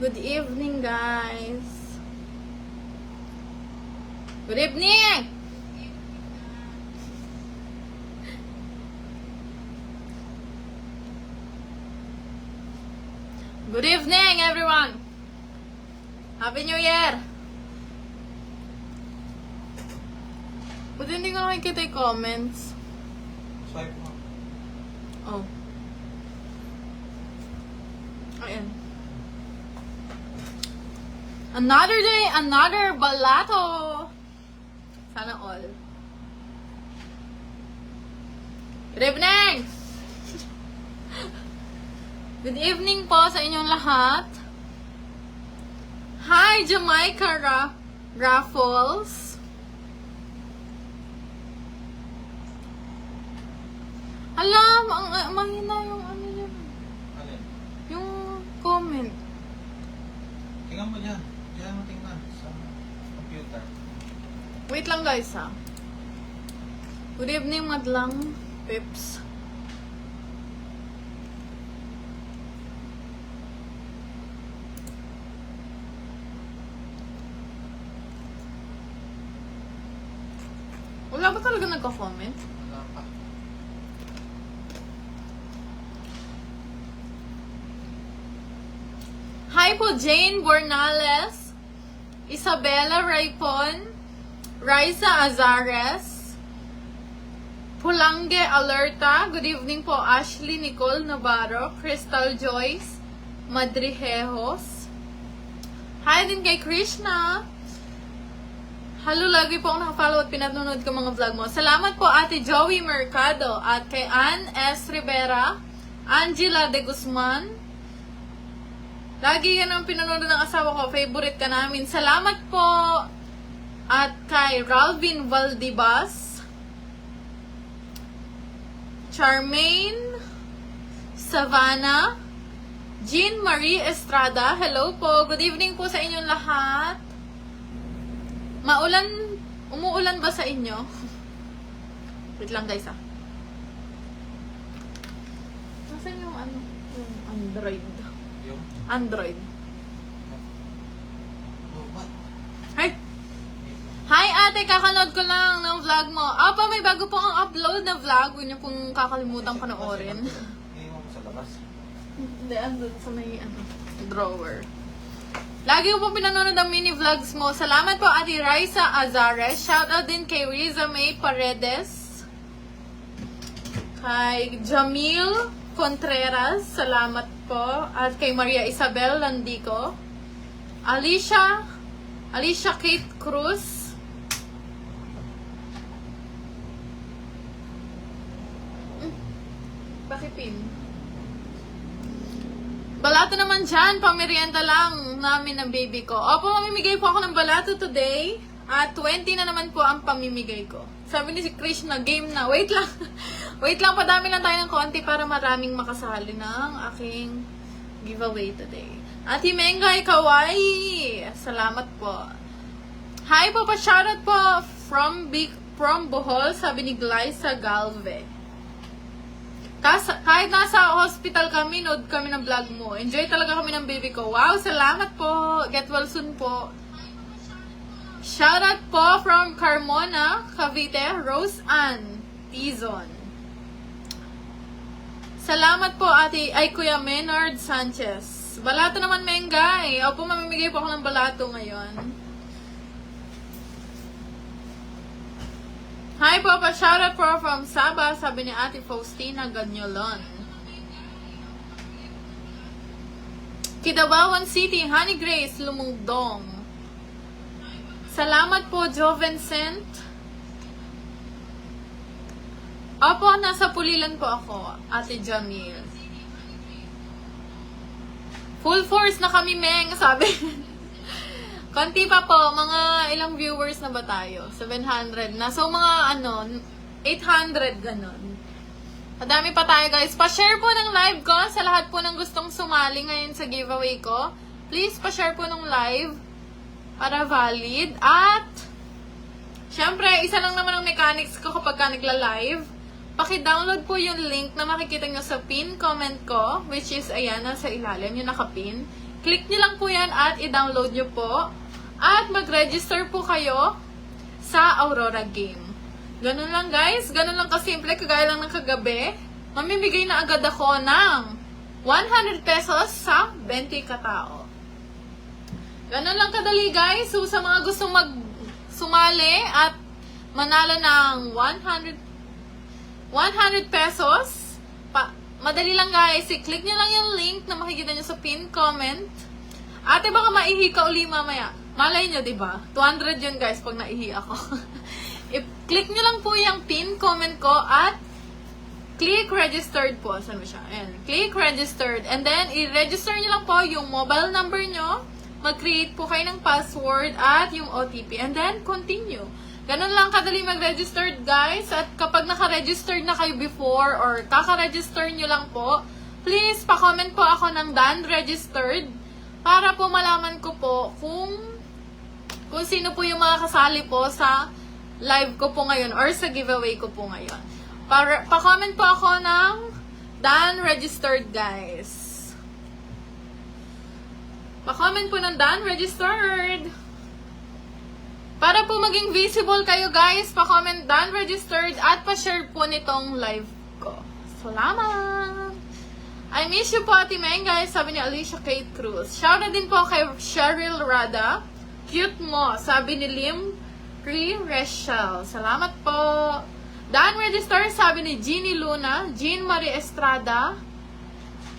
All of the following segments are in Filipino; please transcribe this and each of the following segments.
Good evening, guys. Good evening! Good evening, everyone! Happy New Year! Ba't hindi ko nakikita yung comments? Swipe mo. Oh. Ayan. Another day, another balato! Sana all. Good evening! Good evening po sa inyong lahat. Hi, Jamaica Raffles. Alam, mahina yung ano yun. Alin? Yung comment. Tingnan mo dyan. Diyan mo tingnan sa computer. Wait lang guys ha. Good evening, madlang pips. Wala ba talaga nagka-comment? Wala pa. Hi po, Jane Bornales, Isabella Raipon, Raisa Azares, Pulange Alerta, good evening po, Ashley Nicole Navarro, Crystal Joyce, Madrihejos. Hi din kay Krishna. Hello, lagi po akong nakafollow at pinanonood ko mga vlog mo. Salamat po Ate Joey Mercado at kay Ann S. Rivera, Angela De Guzman. Lagi yan ang pinanonood ng asawa ko. Favorite ka namin. Salamat po at kay Ralvin Valdibas, Charmaine Savannah, Jean Marie Estrada. Hello po. Good evening po sa inyong lahat. Umuulan ba sa inyo? Wait lang guys ah. Nasaan yung ano? Yung Android. Yung? Android. Oh, what? Hi! Hi ate! Kakanood ko lang ng vlog mo. Apa, may bago po ang upload na vlog. Huwag niyo pong kakalimutan panoorin. Iiwan mo sa labas. Hindi, andun sa may drawer. Lagi ko po pinanonood ang mini vlogs mo. Salamat po Ate Raisa Azares. Shoutout din kay Riza May Paredes. Kay Jamil Contreras. Salamat po. At kay Maria Isabel Landico. Alicia Kate Cruz. Pakipin. Balato naman dyan, pamerienda lang namin ng baby ko. Opo, mamimigay po ako ng balato today. At 20 na naman po ang pamimigay ko. Sabi ni si Krishna, game na. Wait lang. Wait lang, padami lang tayo ng konti para maraming makasali ng aking giveaway today. Ate Mengay Kawaii, salamat po. Hi po, pa-shoutout po from Bohol, sabi ni Glyza Galve. Kahit nasa hospital kami, nood kami ng vlog mo. Enjoy talaga kami ng baby ko. Wow, salamat po. Get well soon po. Shoutout po from Carmona, Cavite, Rose Ann Tizon. Salamat po ate, ay Kuya Menard Sanchez. Balato naman Mengay. Opo, mamimigay po ako ng balato ngayon. Hi po, pa-shoutout po from Sabah, sabi ni Ate Faustina Ganyolon. Kidabawan City, Honey Grace, Lumungdong. Salamat po, Joe Vincent. Opo, nasa Pulilan po ako, Ate Jamil. Full force na kami, Meng, sabi. Konti pa po, mga ilang viewers na ba tayo? 700 na. So, mga 800 ganon. Madami pa tayo guys. Pa-share po ng live ko sa lahat po ng gustong sumali ngayon sa giveaway ko. Please, pa-share po ng live para valid. At, syempre, isa lang naman ang mechanics ko kapag ka nagla-live. Paki-download po yung link na makikita nyo sa pin comment ko, which is, ayan, nasa ilalim, yung nakapin. Click nyo lang po yan at i-download nyo po. At mag-register po kayo sa Aurora Game. Ganun lang guys. Ganun lang kasimple. Kagaya lang ng kagabi. Mamimigay na agad ako ng 100 pesos sa 20 katao. Ganun lang kadali guys. So sa mga gusto sumali at manalo ng 100 pesos, madali lang guys. I-click nyo lang yung link na makikita nyo sa pin comment. Ate baka maihi ka uli mamaya. Malay nyo, diba? 200 yun guys pag naihi ako. I-click nyo lang po yung pin comment ko at click registered po. Saan mo siya? Ayan. Click registered. And then, i-register nyo lang po yung mobile number nyo. Mag-create po kayo ng password at yung OTP. And then, continue. Ganun lang kadali mag-registered guys. At kapag naka-registered na kayo before or kaka-register nyo lang po, please pa-comment po ako ng done registered para po malaman ko po kung sino po yung mga kasali po sa live ko po ngayon or sa giveaway ko po ngayon. Pa-comment po ako ng done registered guys. Pa-comment po ng done registered. Para po maging visible kayo guys, pa-comment done registered at pa-share po nitong live ko. Salamat! I miss you po Ate Meng guys, sabi ni Alicia Kate Cruz. Shoutout din po kay Cheryl Rada. Cute mo, sabi ni Lim Reshel. Salamat po. Done registered, sabi ni Jeannie Luna. Jean Marie Estrada.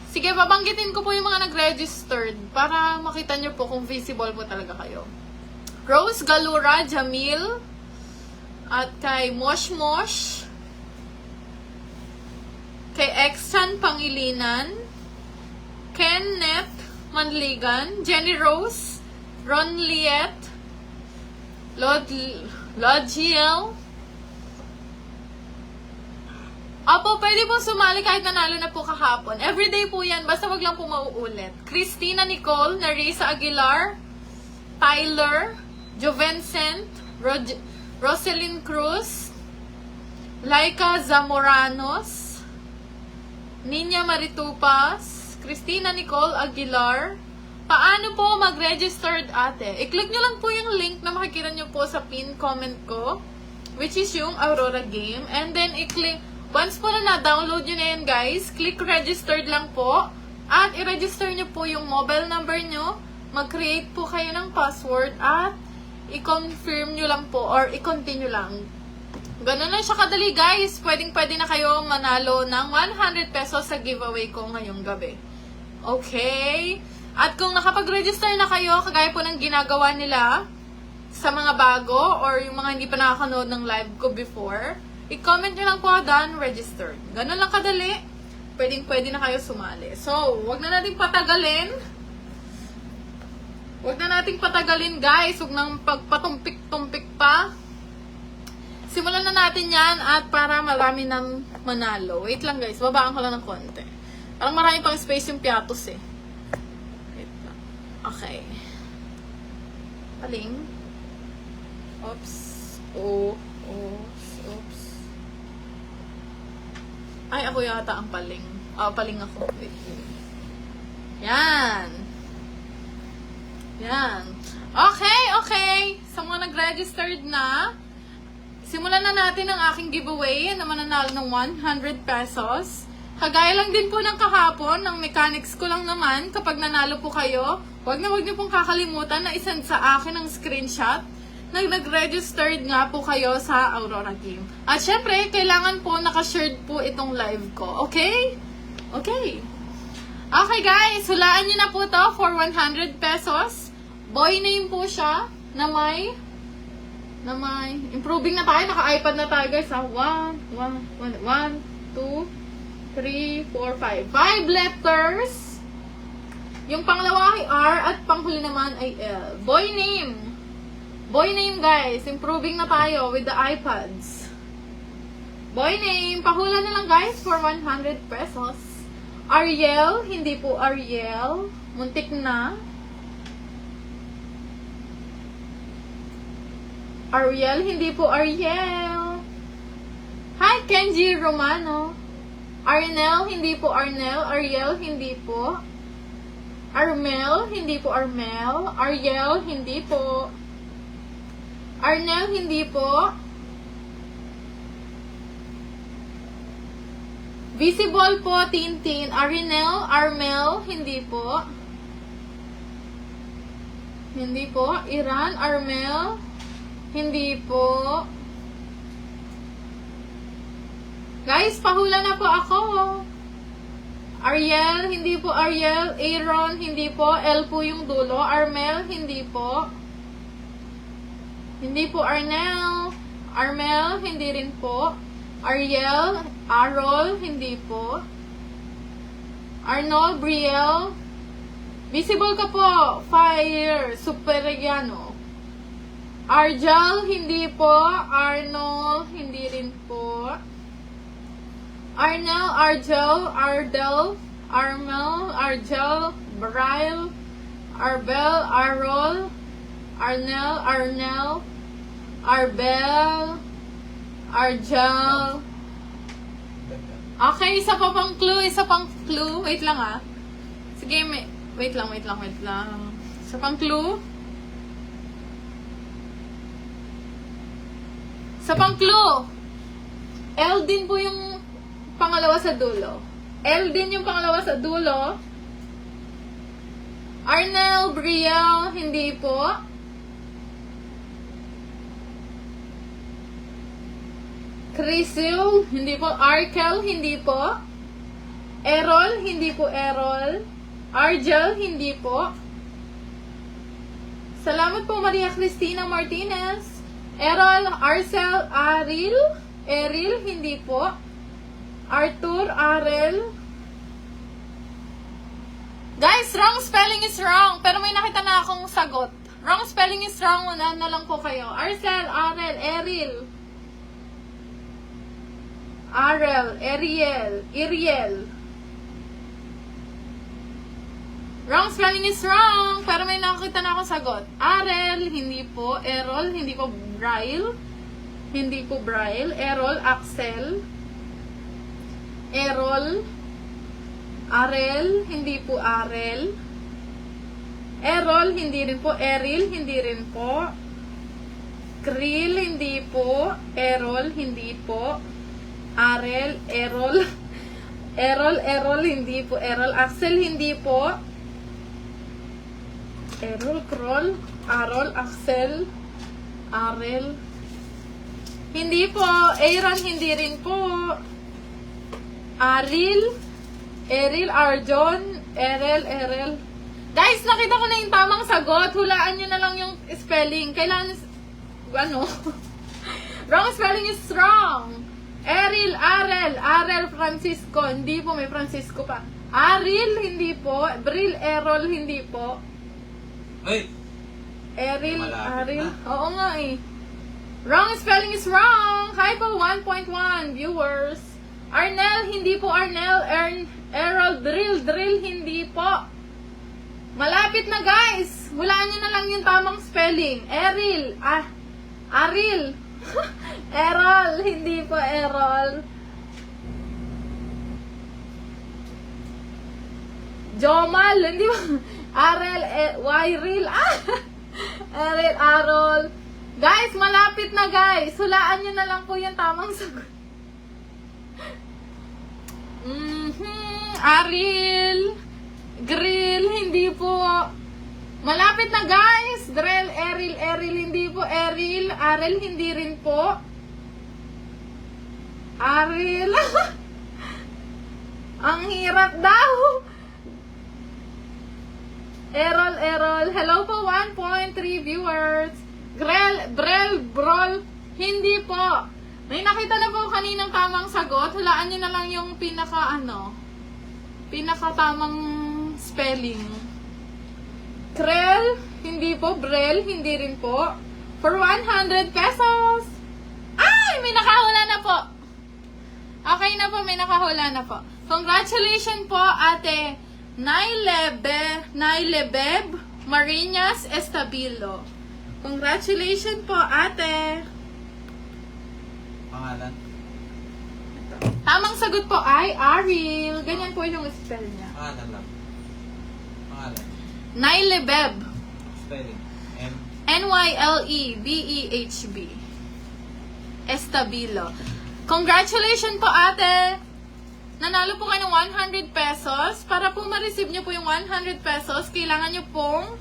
Sige, babanggitin ko po yung mga nag-registered para makita nyo po kung visible po talaga kayo. Rose Galura, Jamil, at kay Mosh Mosh, kay Exan Pangilinan, Kenneth Manligan, Jenny Rose, Ron Liet, Lodgiel. Apo, pwede po sumali kahit nanalo na po kahapon. Everyday po yan, basta wag lang po mauulit. Christina Nicole, Narisa Aguilar, Tyler, Jovencent, Roselyn Cruz, Laika Zamoranos, Ninya Maritupas, Christina Nicole Aguilar. Paano po mag-registered ate? I-click nyo lang po yung link na makikita nyo po sa pin comment ko, which is yung Aurora Game. And then i-click, once po na na-download nyo na yan guys, click registered lang po. At i-register nyo po yung mobile number nyo. Mag-create po kayo ng password at i-confirm nyo lang po or i-continue lang. Ganun lang siya kadali guys. Pwedeng-pwede na kayo manalo ng 100 pesos sa giveaway ko ngayong gabi. Okay? At kung nakapag-register na kayo, kagaya po ng ginagawa nila sa mga bago or yung mga hindi pa nakakanood ng live ko before, i-comment nyo lang po, done, registered. Ganun lang kadali. Pwedeng-pwede na kayo sumali. So, wag na nating patagalin. Wag na nating patagalin, guys. Wag nang pagpatumpik-tumpik pa. Simulan na natin yan at para marami nang manalo. Wait lang, guys. Babaan ko lang ng konti. Parang marami pang space yung piatos, eh. Wait lang. Okay. Paling. Oops. Oops. Ay, ako yata ang paling. Paling ako. Wait. Yan. Okay. Sa mga nag-registered na, simulan na natin ang aking giveaway na mananalo ng 100 pesos. Kagaya lang din po ng kahapon, ng mechanics ko lang naman, kapag nanalo po kayo, wag niyo pong kakalimutan na isend sa akin ang screenshot na nag-registered nga po kayo sa Aurora Game. At syempre, kailangan po naka-shared po itong live ko. Okay? Okay guys, hulaan nyo na po to for 100 pesos. Boy name po siya na may improving na tayo. Naka-iPad na tayo guys. 1, 2, 3, 4, 5. 5 letters. Yung pangalawa ay R at panghuli naman ay L. Boy name guys. Improving na tayo with the iPads. Boy name. Pahula na lang guys for 100 pesos. Ariel. Hindi po Ariel. Muntik na. Ariel, hindi po Ariel. Hi, Kenji Romano. Arnel, hindi po Arnel. Ariel, hindi po. Armel, hindi po Armel. Ariel, hindi po. Arnel, hindi po. Visible po, Tintin. Arinel, Armel, hindi po. Hindi po. Iran, Armel, hindi po. Guys, pahula na po ako. Ariel, hindi po Ariel. Aaron, hindi po. L po yung dulo. Armel, hindi po. Hindi po Arnel. Armel, hindi rin po. Ariel, Arol, hindi po. Arnold, Brielle. Visible ka po. Fire, Superiano. Arjal, hindi po. Arnold, hindi rin po. Arnel, Argel, Ardel, Armel, Argel, Braille, Arbel, Arol, Arnel, Arnel, Arbel, Argel. Okay, isa pa pang clue, Wait lang ah. Sige, wait lang. Isa pang clue. L din po yung pangalawa sa dulo. L din yung pangalawa sa dulo. Arnel, Brielle, hindi po. Crisil, hindi po. Arkel, hindi po. Errol, hindi po Errol. Argel, hindi po. Salamat po, Maria Cristina Martinez. Errol, Arcel, Eril, hindi po. Arthur, Arel. Guys, wrong spelling is wrong. Pero may nakita na akong sagot. Wrong spelling is wrong. Una na lang po kayo. Arcel, Arel, Eril. Arel, Iriel. Wrong spelling is wrong. Pero may nakita na akong sagot. Arel, hindi po. Errol, hindi po. Braille. Hindi po Braille. Errol, Axel. Errol. Arel, hindi po Arel. Errol, hindi rin po. Eril, hindi rin po. Krill, hindi po. Errol, hindi po. Arel, Errol. Errol, hindi po. Errol, Axel, hindi po. Errol, Kroll. Arol, Axel. Arel. Hindi po. Aaron, hindi rin po. Aril, Eril, Arjon, Erel. Guys, nakita ko na yung tamang sagot. Hulaan nyo na lang yung spelling. Kailangan, wrong spelling is wrong. Eril, Arel, Francisco. Hindi po, may Francisco pa. Aril, hindi po. Bril, Errol, hindi po. Ay! Eril, Malapit Aril. na. Oo nga eh. Wrong spelling is wrong. Hi po, 1.1 viewers. Arnel, hindi po Arnel. Errol, Drill, hindi po. Malapit na guys. Hulaan nyo na lang yung tamang spelling. Eril, Aril. Errol, hindi po Errol. Jomal, hindi po. Arel, Wyril. Eril, Arol. Guys, malapit na guys. Hulaan nyo na lang po yung tamang sagot. Aril. Grill, hindi po. Malapit na guys. Drill, Eril, hindi po. Eril, Arel, hindi rin po. Aril. Ang hirap daw. Errol. Hello po, 1.3 viewers. Brel, Brol, hindi po. May nakita na po kaninang tamang sagot. Hulaan nyo na lang yung pinaka-tamang spelling. Krel, hindi po. Brel, hindi rin po. For 100 pesos. Ay, may nakahula na po. Okay na po, may nakahula na po. Congratulations po, Ate Nailebeb Marinas Estabilo. Congratulations po, Ate. Pangalan? Tamang sagot po ay Ariel. Ganyan po yung spell niya. Pangalan lang. Pangalan. Nylebeb. Spelling. Nylebehb. Estabilo. Congratulations po, ate! Nanalo po kayo ng 100 pesos. Para po ma-receive nyo po yung 100 pesos, kailangan nyo pong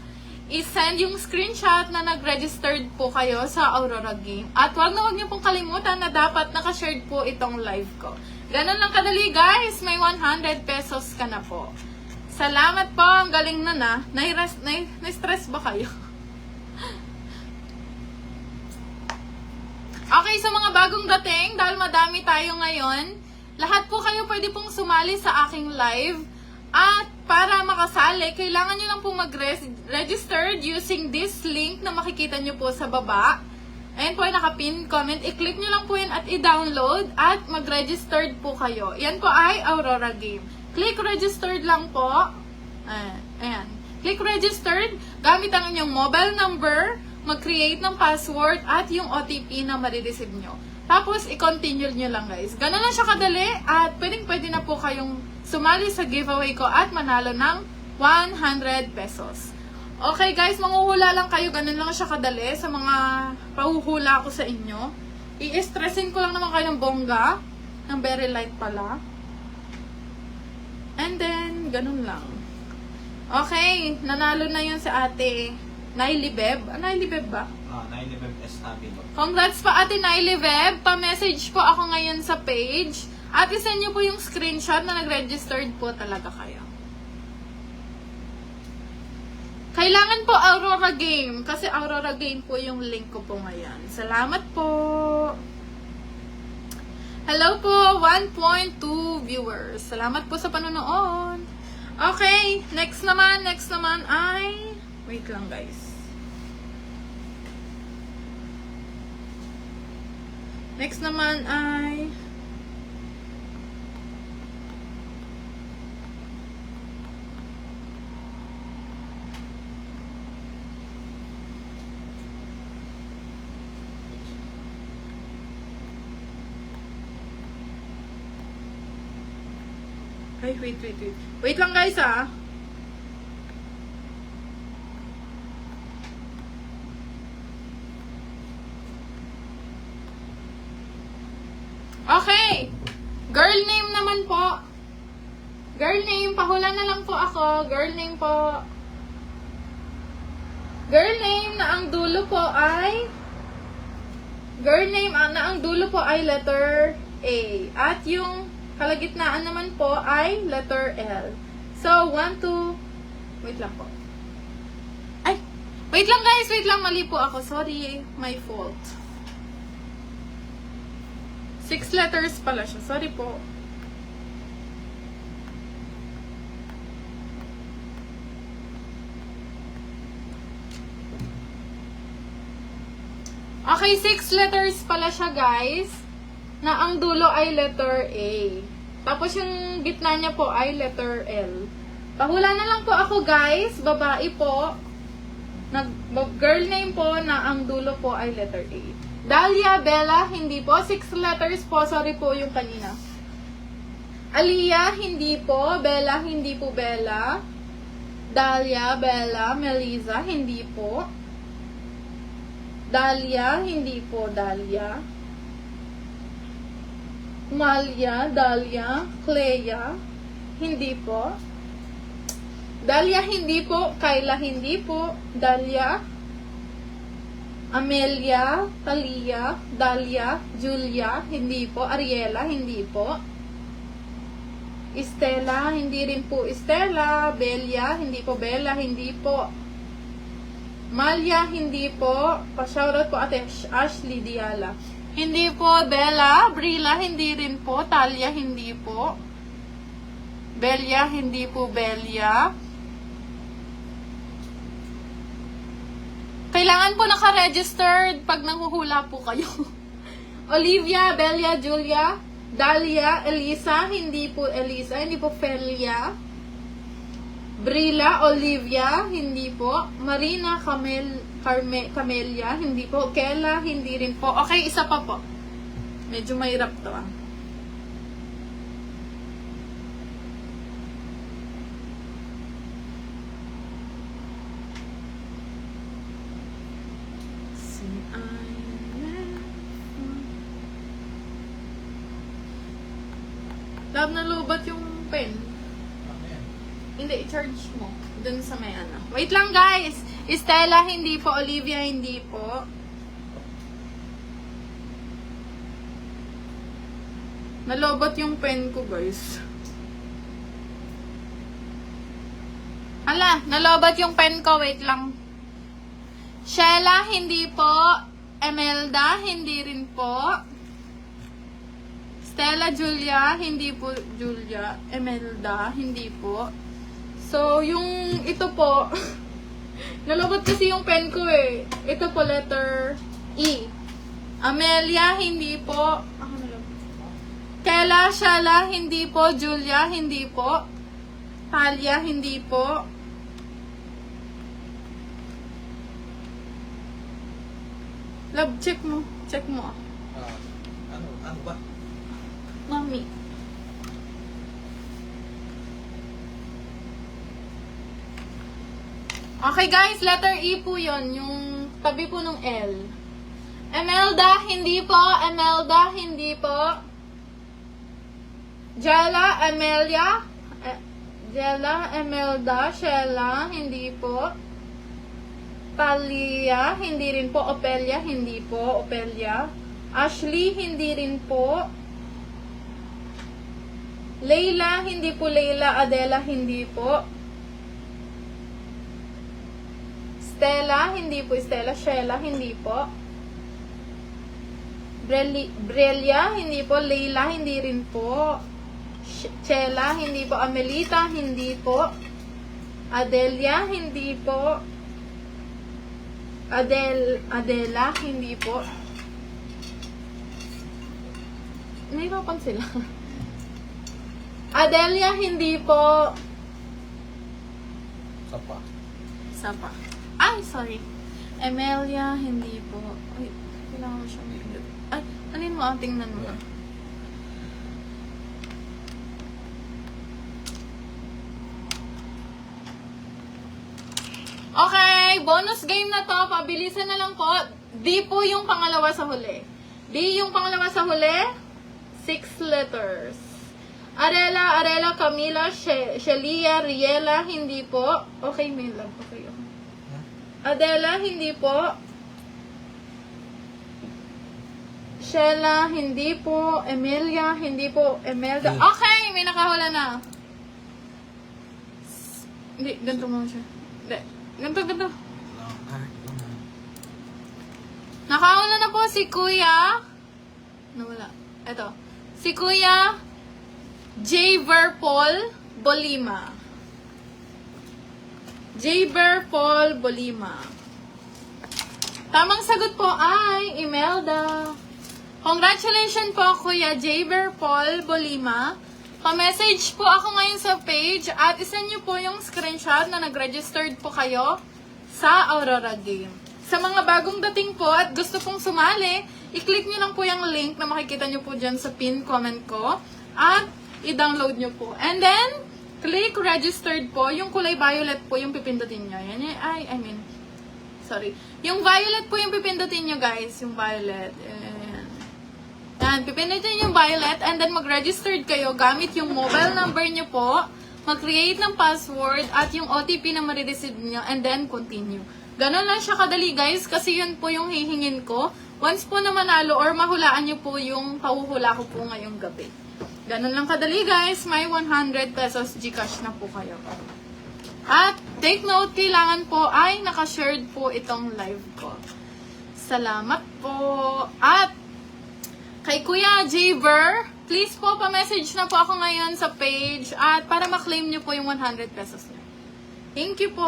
i-send yung screenshot na nag-registered po kayo sa Aurora Game. At wag nyo pong kalimutan na dapat nakashared po itong live ko. Ganun lang kadali, guys. May 100 pesos ka na po. Salamat po. Ang galing na na. Na-stress ba kayo? Okay, sa mga bagong dating, dahil madami tayo ngayon, lahat po kayo pwede pong sumali sa aking live. At para makasali, kailangan nyo lang po mag-register using this link na makikita nyo po sa baba. Ayan po ay naka-pin comment. I-click nyo lang po yan at i-download at mag-registered po kayo. Yan po ay Aurora Game. Click registered lang po. Ayan. Click registered. Gamit ang inyong mobile number, mag-create ng password at yung OTP na marireceive nyo. Tapos, i-continue nyo lang, guys. Ganun lang siya kadali at pwede na po kayong sumali sa giveaway ko at manalo ng 100 pesos. Okay, guys, manguhula lang kayo. Ganun lang siya kadali sa mga pahuhula ko sa inyo. I-stressin ko lang naman kayo ng bongga. Ng very light pala. And then, ganun lang. Okay, nanalo na yun sa ate Nylebeb. Nylebeb ba? Nylebeb Estabilo. Congrats pa ate Nylebeb. Pa-message po ako ngayon sa page. At isend nyo po yung screenshot na nag-registered po talaga kayo. Kailangan po Aurora Game. Kasi Aurora Game po yung link ko po ngayon. Salamat po. Hello po, 1.2 viewers. Salamat po sa panonood. Okay, next naman ay... Wait lang, guys. Next naman ay... Ay, wait. Wait lang, guys, ah. Okay. Girl name naman po. Girl name, pahula na lang po ako. Girl name po. Girl name na ang dulo po ay... Girl name na ang dulo po ay letter A. At yung kalagitnaan naman po ay letter L. So, 1, 2... Wait lang po. Ay! Wait lang, guys. Wait lang. Mali po ako. Sorry. My fault. 6 letters pala siya. Sorry po. Okay, 6 letters pala siya, guys. Na ang dulo ay letter A. Tapos yung gitna niya po ay letter L. Pahula na lang po ako, guys. Babae po. Girl name po na ang dulo po ay letter A. Dalia, Bella, hindi po. 6 letters po. Sorry po yung kanina. Aliyah, hindi po. Bella, hindi po Bella. Dalia, Bella, Melissa, hindi po. Dalia, hindi po Dalia. Malia, Dalia, Clea, hindi po. Dalia, hindi po. Kayla, hindi po. Dalia, Amelia, Talia, Dalia, Julia, hindi po. Ariela, hindi po. Estela, hindi rin po Estela. Belia, hindi po Bella, hindi po. Malia, hindi po. Pa-shoutout po ate Ashley Diala. Hindi po Bella. Brila, hindi rin po. Talia, hindi po. Belia, hindi po Belia. Kailangan po naka-registered pag nanghuhula po kayo. Olivia, Belia, Julia, Dalia, Elisa, hindi po Elisa, hindi po Felia. Brila, Olivia, hindi po. Marina, Camelia, hindi po. Kela, hindi rin po. Okay, isa pa po. Medyo mahirap to ah. Love, nalubat yung pen. Ano yan? Hindi, i-charge mo. Dun sa may ano. Wait lang, guys. Estela, hindi po. Olivia, hindi po. Nalobat yung pen ko, guys. Hala, nalobat yung pen ko. Wait lang. Sheila, hindi po. Emelda, hindi rin po. Stella, Julia, hindi po. Julia, Emelda, hindi po. So, yung ito po, nalobat kasi yung pen ko eh. Ito po, letter E. Amelia, hindi po. Ako nalobat. Kela, Shala, hindi po. Julia, hindi po. Talia, hindi po. Love, check mo. Check mo. Ano ba? Mami. Okay guys, letter E po yon, yung tabi po ng L. Emelda, hindi po. Emelda, hindi po. Jella, Emelia. Jella, Emelda, Shella, hindi po. Talia, hindi rin po. Opelia, hindi po. Opelia. Ashley, hindi rin po. Leila, hindi po. Leila. Adela, hindi po. Stella, hindi po. Stella. Shella, hindi po. Brelia, hindi po. Leila, hindi rin po. Chela, hindi po. Amelita, hindi po. Adelia, hindi po. Adela, hindi po. Nahirapan sila. Adelia, hindi po. Sapa. Sapa. Ay, sorry. Emelia, hindi po. Ay, kailangan mo siyang pindot. Ay, alin mo? Tingnan mo. Okay, bonus game na to. Pabilisan na lang po. D po yung pangalawa sa huli. D yung pangalawa sa huli. 6 letters. Arela, Camila, Shelia, Riela, hindi po. Okay, may love. Okay. Adela, hindi po. Sheila, hindi po. Emilia, hindi po. Emelda. Okay, may nakahula na. Hindi, ganito mo siya. Hindi. Ganito. Nakahula na po si Kuya. Nawala. Ito. Si Kuya J. Verpol Bolima. J. Verpol Bolima. Tamang sagot po ay Imelda. Congratulations po, Kuya J. Verpol Bolima. Pa-message po ako ngayon sa page at isend nyo po yung screenshot na nag-registered po kayo sa Aurora Game. Sa mga bagong dating po at gusto pong sumali, i-click nyo lang po yung link na makikita nyo po dyan sa pin comment ko at i-download nyo po. And then, click registered po. Yung kulay violet po yung pipindutin nyo. Yung violet po yung pipindutin nyo, guys. Yung violet. Yan, pipindutin yung violet and then mag-registered kayo gamit yung mobile number nyo po, mag-create ng password at yung OTP na marireceive nyo and then continue. Ganon lang siya kadali, guys, kasi yun po yung hihingin ko. Once po na manalo or mahulaan nyo po yung pahuhula ko po ngayong gabi. Ganon lang kadali, guys. May 100 pesos Gcash na po kayo. At take note, kailangan po ay nakashared po itong live ko. Salamat po. At kay Kuya Javer, please po pa-message na po ako ngayon sa page at para ma-claim nyo po yung 100 pesos nyo. Thank you po.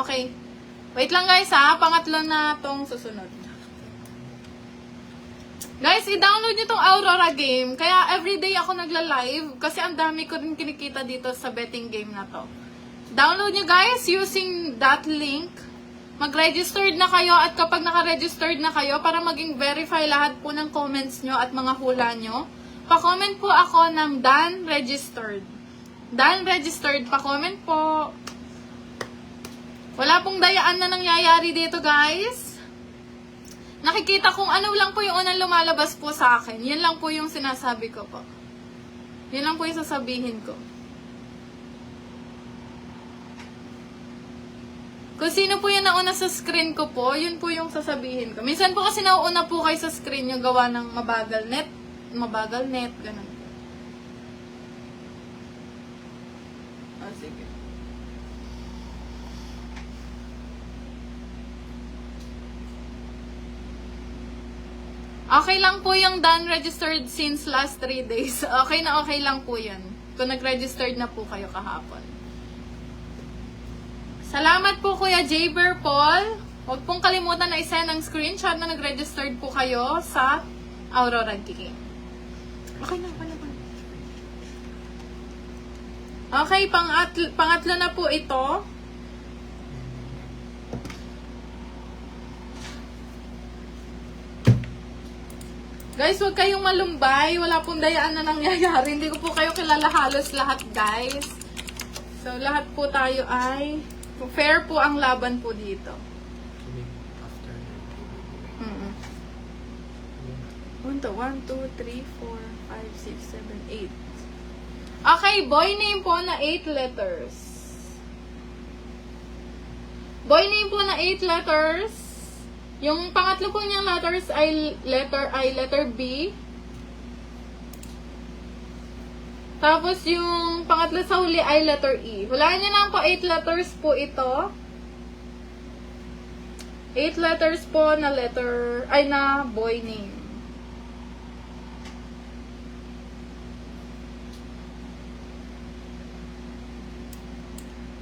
Okay. Wait lang, guys, ha. Pangatlo na tong susunod. Guys, i-download nyo tong Aurora game. Kaya everyday ako nagla-live kasi ang dami ko rin kinikita dito sa betting game na to. Download nyo, guys, using that link. Mag-registered na kayo at kapag naka-registered na kayo para maging verify lahat po ng comments nyo at mga hula nyo, pa-comment po ako ng Dan Registered. Dan Registered, pa-comment po. Wala pong dayaan na nangyayari dito, guys. Nakikita kung ano lang po yung unang lumalabas po sa akin. Yan lang po yung sinasabi ko po. Yun lang po yung sasabihin ko. Kung sino po yung nauna sa screen ko po, yun po yung sasabihin ko. Minsan po kasi nauuna po kayo sa screen yung gawa ng mabagal net, ganun. Ah, sige. Okay lang po yung done registered since last 3 days. Okay na okay lang po yun. Kung nag-registered na po kayo kahapon. Salamat po Kuya Jaber Paul. Huwag pong kalimutan na isend ang screenshot na nag-registered po kayo sa Aurora Game. Okay na, Okay, pangatlo na po ito. Guys, huwag kayong malumbay. Wala pong dayaan na nangyayari. Hindi ko po kayo kilala halos lahat, guys. So, lahat po tayo ay fair po ang laban po dito. One, two, three, 4, 5, 6, 7, 8. Okay, boy name po na 8 letters. Boy name po na 8 letters. Yung pangatlo po niyang letters ay letter B. Tapos yung pangatlo sa huli ay letter E. Hulaan niyo lang po 8 letters po ito. 8 letters po na na boy name.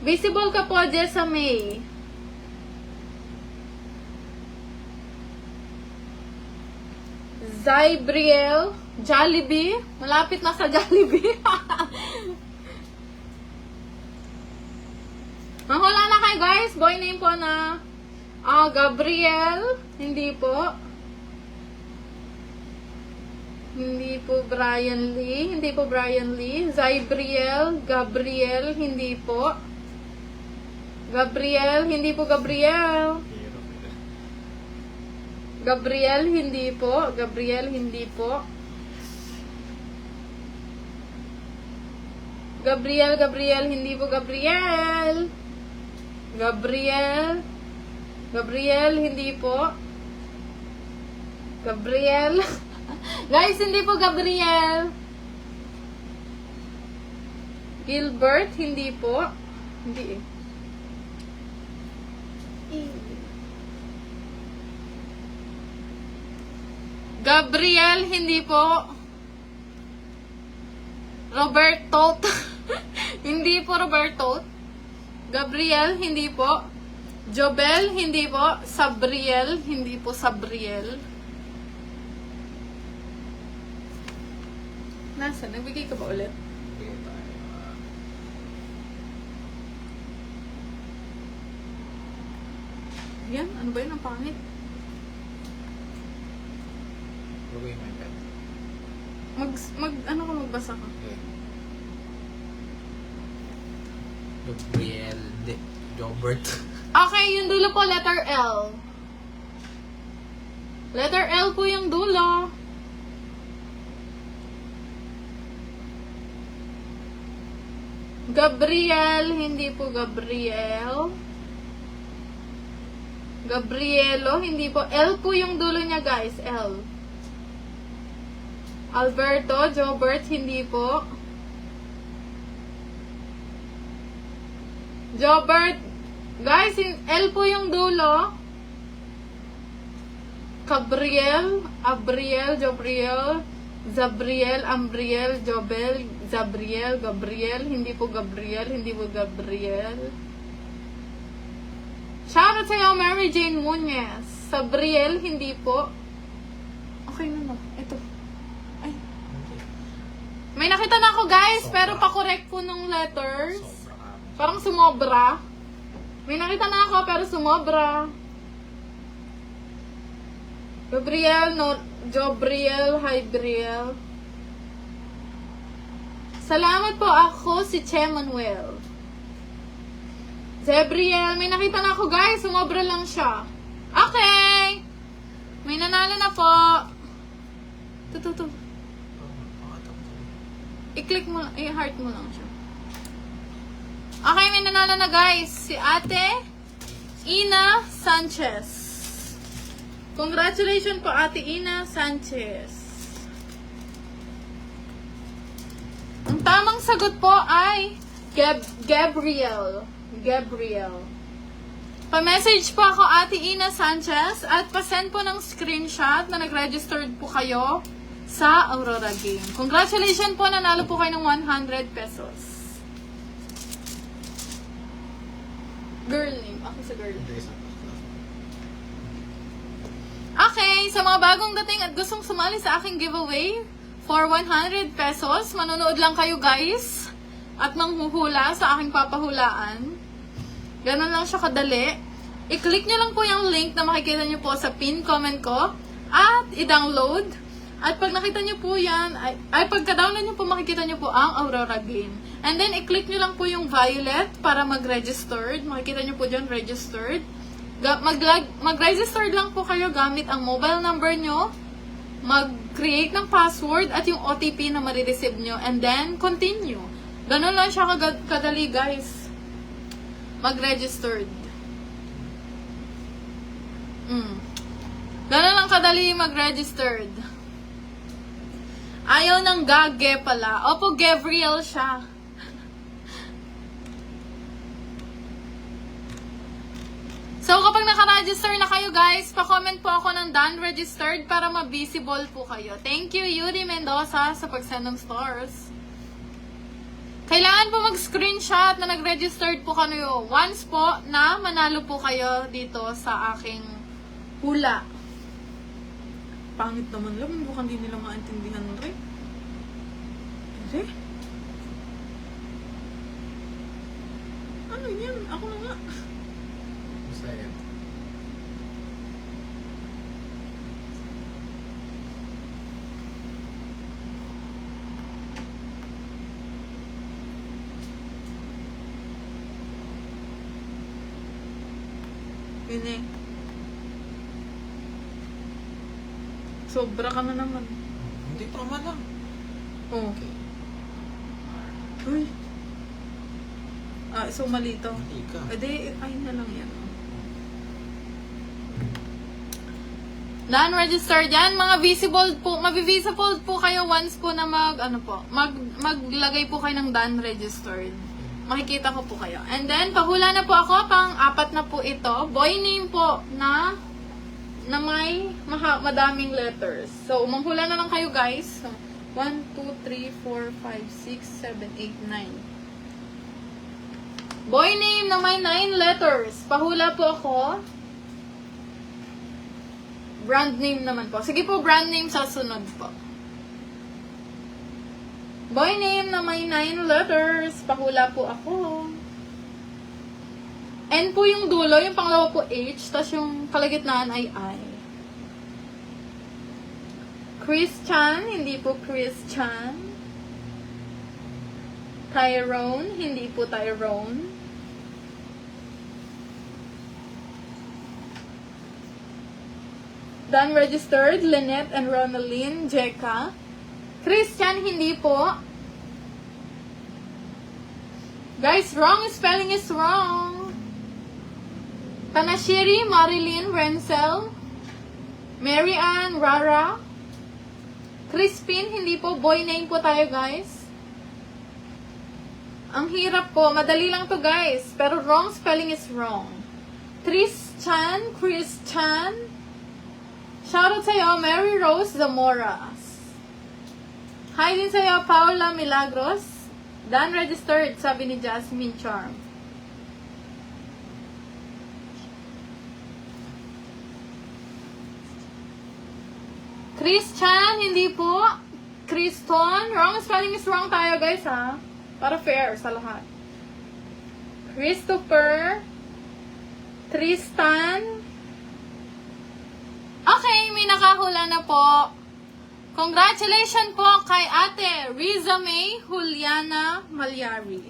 Visible ka po, Jessa May. Zybriel, Jollibee. Malapit na sa Jollibee. Mahula na kayo, guys. Boy name po na Gabriel. Hindi po. Hindi po Brian Lee. Hindi po Brian Lee. Zybriel, Gabriel. Hindi po. Gabriel. Hindi po Gabriel. Gabriel, hindi po. Gabriel, hindi po. Gabriel, hindi po Gabriel. Gabriel. Gabriel, hindi po. Gabriel. Guys, hindi po Gabriel. Gilbert, hindi po. Hindi eh. Gabriel, hindi po. Roberto. Hindi po Roberto. Gabriel, hindi po. Jobel, hindi po. Sabriel, hindi po Sabriel. Nasa? Nagbigay ka ba ulit? Yan, ano ba yun? Ang pangit. Lagay mo yung pen. Magbasa ka? Okay. Gabriel, Jobert. Okay, yung dulo po, letter L. Letter L po yung dulo. Gabriel, hindi po Gabriel. Gabrielo, hindi po. L po yung dulo niya, guys. L. Alberto, Jobert, hindi po. Jobert, guys, L po yung dulo. Gabriel, Abriel, Jobriel, Zabriel, Ambriel, Jobel, Zabriel, Gabriel, hindi po Gabriel, hindi po Gabriel. Shoutout sa'yo, Mary Jane Muñez. Sabriel, hindi po. Okay na. Ito. Ay. May nakita na ako, guys, pero pa-correct po ng letters. Parang sumobra. May nakita na ako, pero sumobra. Gabriel, no, Jobriel, Hybriel. Salamat po, ako si Che Manuel. Zebriel, may nakita na ako, guys. Sumobra lang siya. Okay. May nanalo na po. Ito. I-click mo, i-heart mo lang siya. Okay, may nanalo na guys. Si Ate Ina Sanchez. Congratulations po, Ate Ina Sanchez. Ang tamang sagot po ay Gabriel. Pa-message po ako, Ate Ina Sanchez, at pa-send po ng screenshot na nag-registered po kayo sa Aurora Game. Congratulations po, nanalo po kayo ng 100 pesos. Girl name. Ako sa girl name. Okay, sa mga bagong dating at gustong sumali sa aking giveaway for 100 pesos, manonood lang kayo guys at manghuhula sa aking papahulaan. Ganun lang siya kadali. I-click nyo lang po yung link na makikita nyo po sa pin comment ko at i-download. At pag nakita nyo po yan, ay pagka-download nyo po makikita nyo po ang Aurora Game. And then i-click nyo lang po yung violet para mag-registered. Makikita nyo po dyan, registered. Mag-registered lang po kayo gamit ang mobile number nyo. Mag-create ng password at yung OTP na marireceive nyo. And then, continue. Ganun lang siya kadali guys. Mag-registered. Ganun lang kadali mag-registered. Ayaw ng gage pala. Opo, Gabriel siya. So, kapag naka-register na kayo guys, pa-comment po ako ng done registered para ma-visible po kayo. Thank you, Yuri Mendoza, sa pag-send ng stars. Kailangan po mag-screenshot na nag-registered po kayo once po na manalo po kayo dito sa aking hula. Pangit naman lang, mukhang hindi nila maintindihan rin. Hindi? Ano yan? Ako na nga. Basta yan. Yun eh. Sobra ka na naman. Hindi pa naman lang. Oh. Okay. Uy. So mali to. Mali ka. Edi, ay na lang yan. Non-registered yan. Mga visible po, mabi-visible po kayo once po na maglagay po kayo ng non-registered. Makikita ko po kayo. And then, pahula na po ako. Pang-apat na po ito. Boy name po na may madaming letters. So, manghula na lang kayo guys. 1, 2, 3, 4, 5, 6, 7, 8, 9. Boy name na may 9 letters. Pahula po ako. Brand name naman po. Sige po, brand name sa sunod po. Boy name na may 9 letters. Pahula po ako. N po yung dulo, yung pangalawa po H, tapos yung kalagitnaan ay I. Christian, hindi po Christian. Tyrone, hindi po Tyrone. Done registered, Lynette and Ronaline, Jeka. Christian, hindi po. Guys, wrong spelling is wrong. Tanashiri, Marilyn, Renzel, Mary Ann, Rara, Crispin, hindi po. Boy name po tayo, guys. Ang hirap po. Madali lang to, guys. Pero wrong spelling is wrong. Christian. Shoutout sa'yo, Mary Rose Zamoras. Hi din sa'yo, Paula Milagros. Done registered, sabi ni Jasmine Charm. Christian, hindi po. Kriston, wrong spelling is wrong tayo guys ha. Para fair sa lahat. Christopher. Tristan. Okay, may nakahula na po. Congratulations po kay Ate Riza May Juliana Malyari.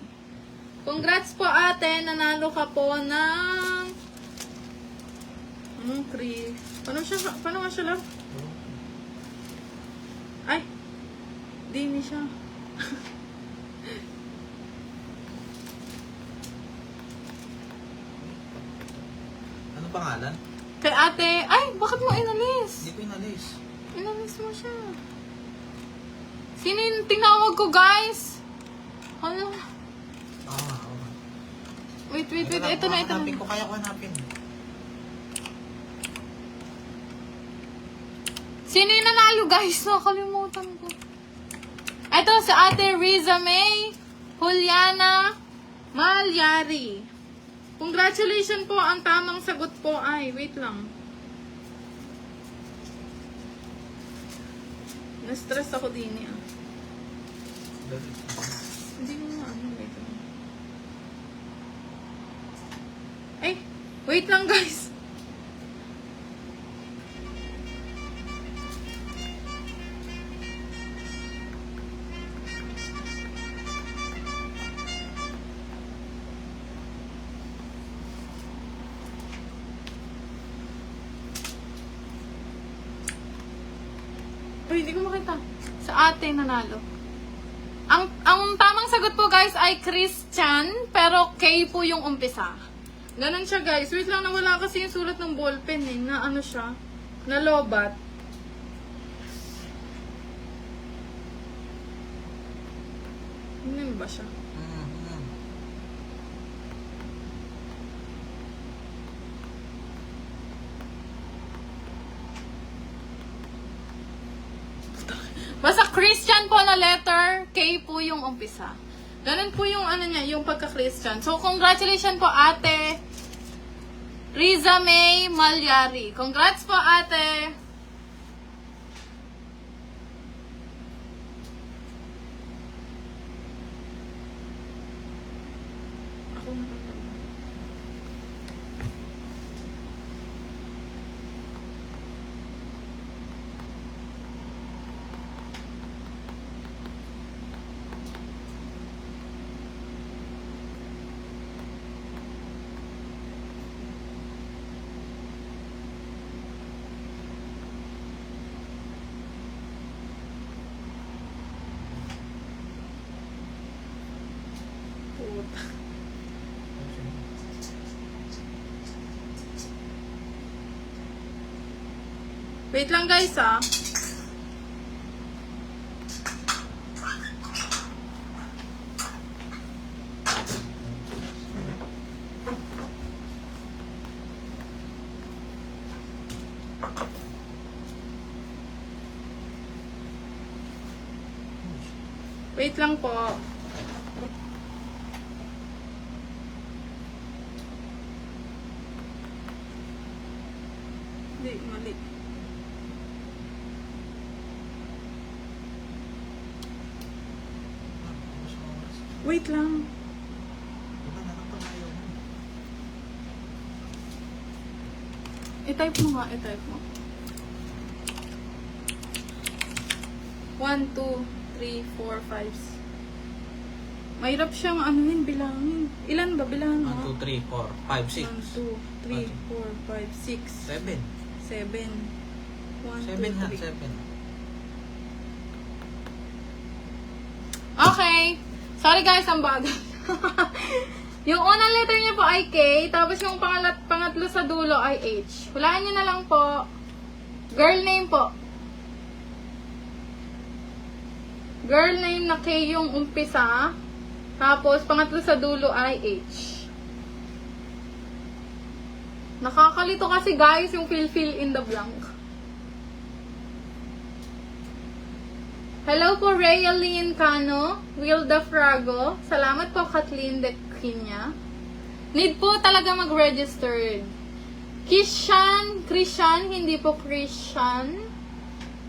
Congrats po ate, nanalo ka po ng... Anong Chris? Paano nga siya love? Ay, di siya. pangalan? Kay ate, ay, bakit mo inalis? Hindi ko inalis. Inalis mo siya. Sino yung tinawag ko, guys? Ano? Okay. Wait. Ito na. Hanapin ko, kaya ko hanapin. Sino yung nanalo, guys? Nakalimutan ko. Ito, sa ate Riza May Juliana Malyari. Congratulations po. Ang tamang sagot po ay, wait lang. Na-stress ako din eh. Hindi mo na ano, wait lang. Ay, wait lang guys. Uy, hindi ko makita. Sa ate nanalo. Ang tamang sagot po guys ay Christian, pero K po yung umpisa. Ganon siya guys. Wait lang, nawala kasi yung sulat ng ballpen eh. Na ano siya? Na lobat. Ano ba siya? Basta Christian po na letter, K po yung umpisa. Ganun po yung ano niya, yung pagka-Christian. So, congratulations po ate Riza May Malyari. Congrats po ate! Ako nakatawa. Puta. Wait lang guys ah. Wait lang po. Hindi, mali. Wait lang. I-type mo nga, i-type mo. 1, 2, 3, 4, 5. Mahirap siyang anuhin, bilangin. Ilan ba? Bilangan mo? 1, 2, 3, 4, 5, 6. 1, 2, 3, 4, 5, 6. 7. 7. 1, 7 nga, 2, 3. 7. Okay. Sorry guys, ang bagal. Yung unang letter niya po ay K, tapos yung pangatlo sa dulo ay H. Hulaan niyo na lang po. Girl name po. Girl name na K yung umpisa, tapos pangatlo sa dulo ay H. Nakakalito kasi guys yung fill in the blank. Hello po, Rayaline Cano, Wilda Frago. Salamat po, Kathleen De Quinya. Need po talaga mag-registered. Christian, hindi po Christian.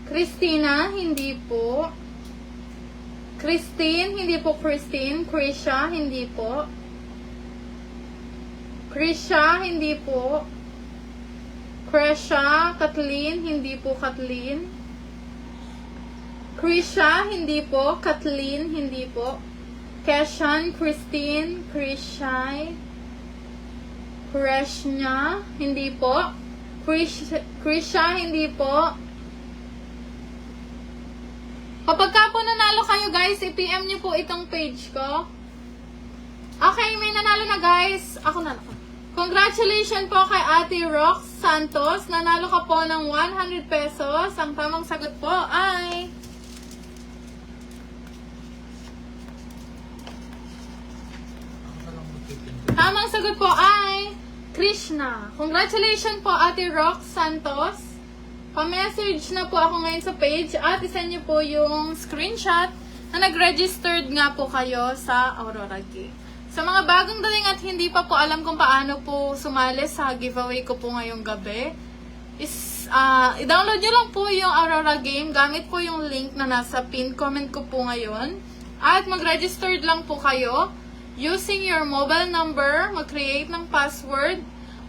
Christina, hindi po. Christine, hindi po Christine. Krisha, hindi po. Krisha, hindi po. Kresha, Kathleen, hindi po Kathleen. Krisha, hindi po. Kathleen, hindi po. Keshan, Christine, Krishai. Kreshnya, hindi po. Krisha, hindi po. Kapag ka po nanalo kayo guys, i-PM nyo po itong page ko. Okay, may nanalo na guys. Ako na lang. Congratulations po kay Ate Rox Santos. Nanalo ka po ng 100 pesos. Ang tamang sagot po ay... Tamang sagot po ay Krishna. Congratulations po Ate Rox Santos. Pa-message na po ako ngayon sa page at isend niyo po yung screenshot na nag-registered nga po kayo sa Aurora Game. Sa mga bagong dating at hindi pa po alam kung paano po sumali sa giveaway ko po ngayong gabi, i-download nyo lang po yung Aurora Game gamit po yung link na nasa pinned comment ko po ngayon. At mag-registered lang po kayo using your mobile number, mag-create ng password,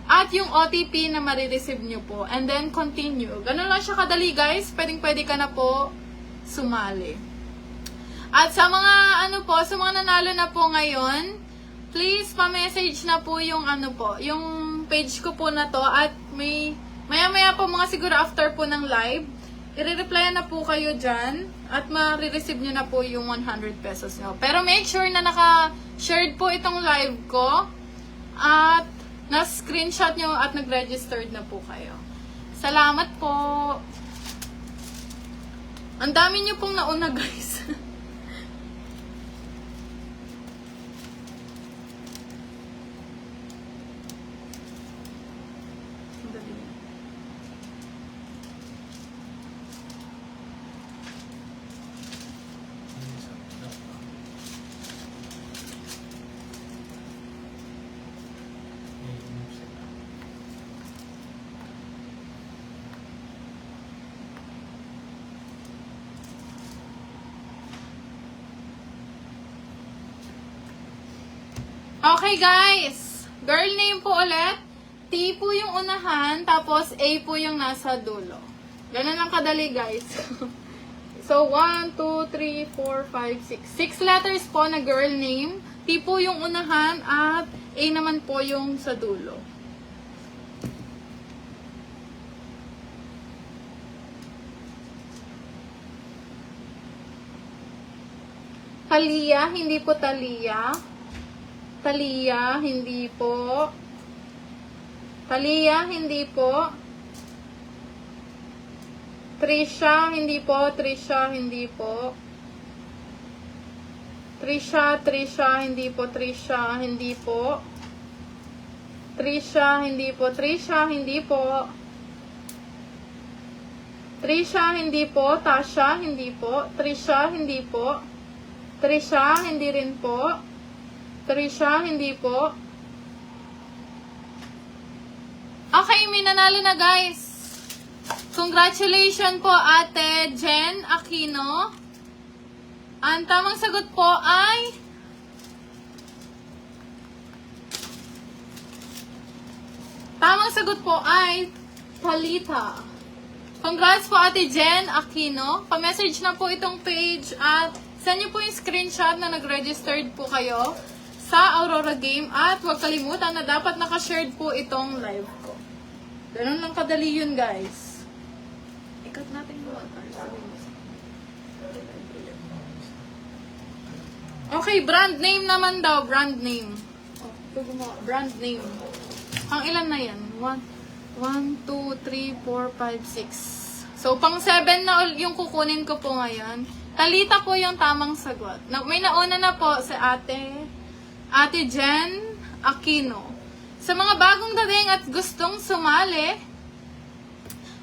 at yung OTP na marireceive nyo po. And then, continue. Ganun lang siya kadali, guys. Pwedeng-pwede ka na po sumali. At sa mga, sa mga nanalo na po ngayon, please, pa-message na po yung, yung page ko po na to. At maya-maya po, mga siguro after po ng live, i-reply na po kayo dyan. At ma-receive nyo na po yung 100 pesos nyo. Pero make sure na naka-shared po itong live ko. At na-screenshot nyo at nag-registered na po kayo. Salamat po. Ang dami nyo pong nauna, guys. Okay, guys. Girl name po ulit. T po yung unahan, tapos A po yung nasa dulo. Ganun lang kadali, guys. So, 1, 2, 3, 4, 5, 6. 6 letters po na girl name. T po yung unahan, at A naman po yung sa dulo. Talia, hindi po Talia. Talia, hindi po. Talia, hindi po. Trisha, hindi po. Trisha, hindi po. Trisha, hindi po. Trisha, hindi po. Trisha, hindi po. Trisha, hindi po. Trisha, hindi po. Tasha, hindi po. Trisha, hindi po. Trisha, hindi rin po. Trisha, hindi po. Okay, may nanalo na, guys. Congratulations po, Ate Jen Aquino. Ang tamang sagot po ay... Tamang sagot po ay Talita. Congrats po, Ate Jen Aquino. Pa-message na po itong page at send nyo po yung screenshot na nag-registered po kayo sa Aurora Game. At huwag kalimutan na dapat nakashared po itong live ko. Ganun lang kadali yun, guys. Ikat natin yung 1 hour. Okay, brand name naman daw. Brand name. Brand name. Ang ilan na yan? 1, 2, 3, 4, 5, 6. So, pang 7 na yung kukunin ko po ngayon. Talita po yung tamang sagot. May nauna na po sa Ate Jen Aquino. Sa mga bagong dating at gustong sumali,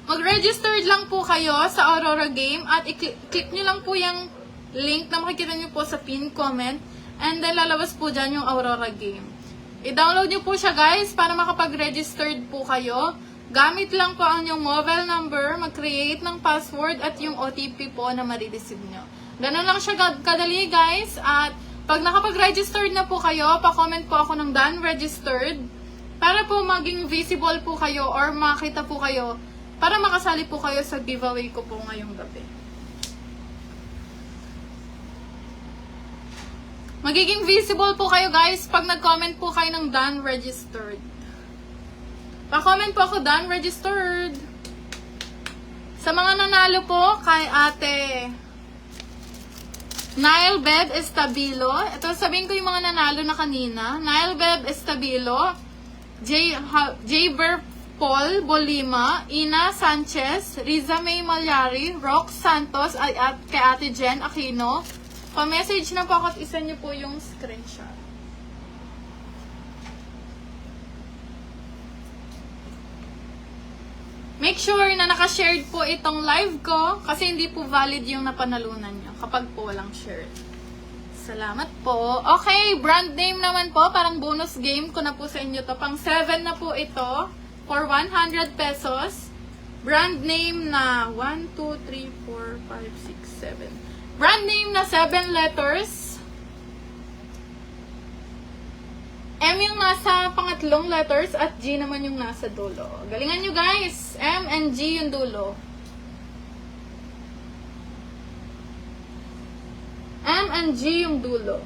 mag-registered lang po kayo sa Aurora Game at i-click nyo lang po yung link na makikita nyo po sa pinned comment and then lalabas po dyan yung Aurora Game. I-download nyo po siya, guys, para makapag-registered po kayo. Gamit lang po ang inyong mobile number, mag-create ng password at yung OTP po na marireceive nyo. Ganun lang siya kadali, guys. At pag nakapag-registered na po kayo, pa-comment po ako ng done registered para po maging visible po kayo or makita po kayo para makasali po kayo sa giveaway ko po ngayong gabi. Magiging visible po kayo, guys, pag nag-comment po kayo ng done registered. Pa-comment po ako done registered. Sa mga nanalo po kay Ate Nile Beb Estabilo. Ito, sabihin ko yung mga nanalo na kanina. Nile Beb Estabilo, Jaber Paul Bolima, Ina Sanchez, Riza May Malyari, Rox Santos, at kay Ate Jen Aquino. Pa-message na po ako at isa niyo po yung screenshot. Make sure na naka-shared po itong live ko kasi hindi po valid yung napanalunan nyo kapag po walang share. Salamat po. Okay, brand name naman po. Parang bonus game ko na po sa inyo to. Pang 7 na po ito for 100 pesos. Brand name na 1, 2, 3, 4, 5, 6, 7. Brand name na 7 letters. M yung nasa pangatlong letters at G naman yung nasa dulo. Galingan nyo guys. M and G yung dulo. M and G yung dulo.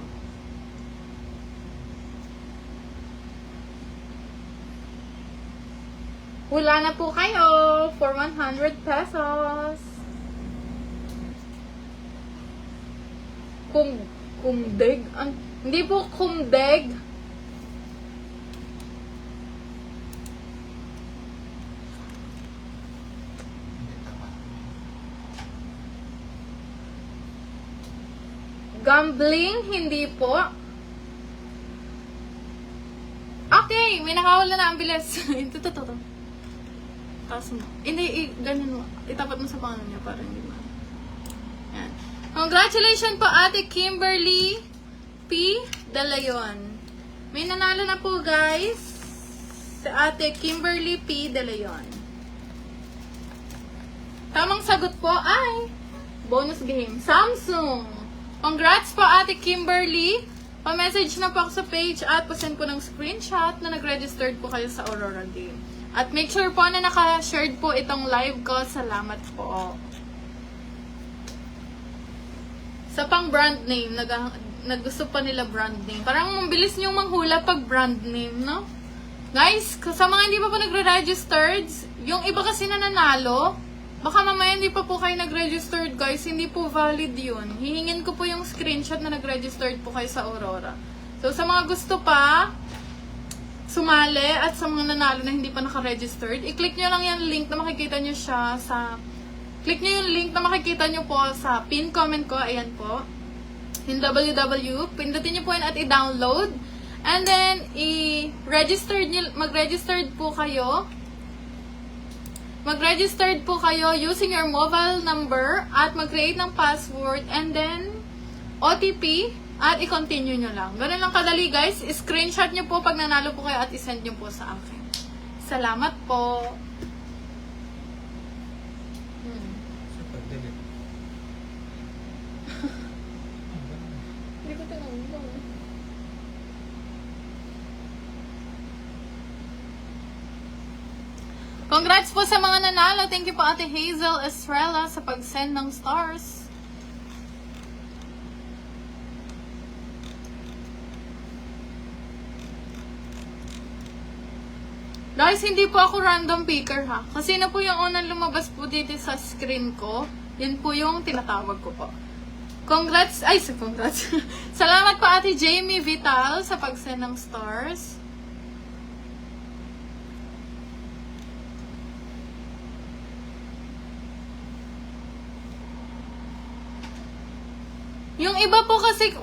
Hula na po kayo for 100 pesos. Kumdeg? Hindi po kumdeg. Gambling, hindi po. Okay, may nakawala na ang bilis. Ito. Taas mo. Hindi, ganyan mo. Itapat mo sa pangalan niya para hindi mo. Yan. Congratulations po Ate Kimberly P. De Leon. May nanalo na po guys. Sa Ate Kimberly P. De Leon. Tamang sagot po ay bonus game. Samsung. Congrats po Ate Kimberly. Pa-message na po ako sa page at pasend po ng screenshot na nag-registered po kayo sa Aurora Game. At make sure po na naka-shared po itong live ko. Salamat po. Sa pang brand name, naggusto pa nila brand name. Parang mabilis niyong manghula pag brand name, no? Guys, sa mga hindi pa po nagre-registered, yung iba kasi na nanalo, baka mamaya hindi pa po kayo nag-registered guys, hindi po valid yun. Hihingin ko po yung screenshot na nag-registered po kayo sa Aurora. So sa mga gusto pa sumali at sa mga nanalo na hindi pa naka-registered, i-click nyo lang yung link na makikita nyo siya sa... Click nyo yung link na makikita nyo po sa pin comment ko. Ayan po. Yung www. Pindutin nyo po yun at i-download. And then, mag-registered po kayo. Mag-registered po kayo using your mobile number at mag-create ng password and then OTP at i-continue nyo lang. Ganun lang kadali guys. Screenshot nyo po pag nanalo po kayo at isend nyo po sa akin. Salamat po. Super, delete. Hindi ko tinanong. Congrats po sa mga nanalo. Thank you po Ate Hazel Estrella sa pag-send ng stars. Guys, hindi po ako random picker ha. Kasi na po yung unang lumabas po dito sa screen ko. Yan po yung tinatawag ko po. Congrats. Salamat po Ate Jamie Vital sa pag-send ng stars. Yung iba po kasi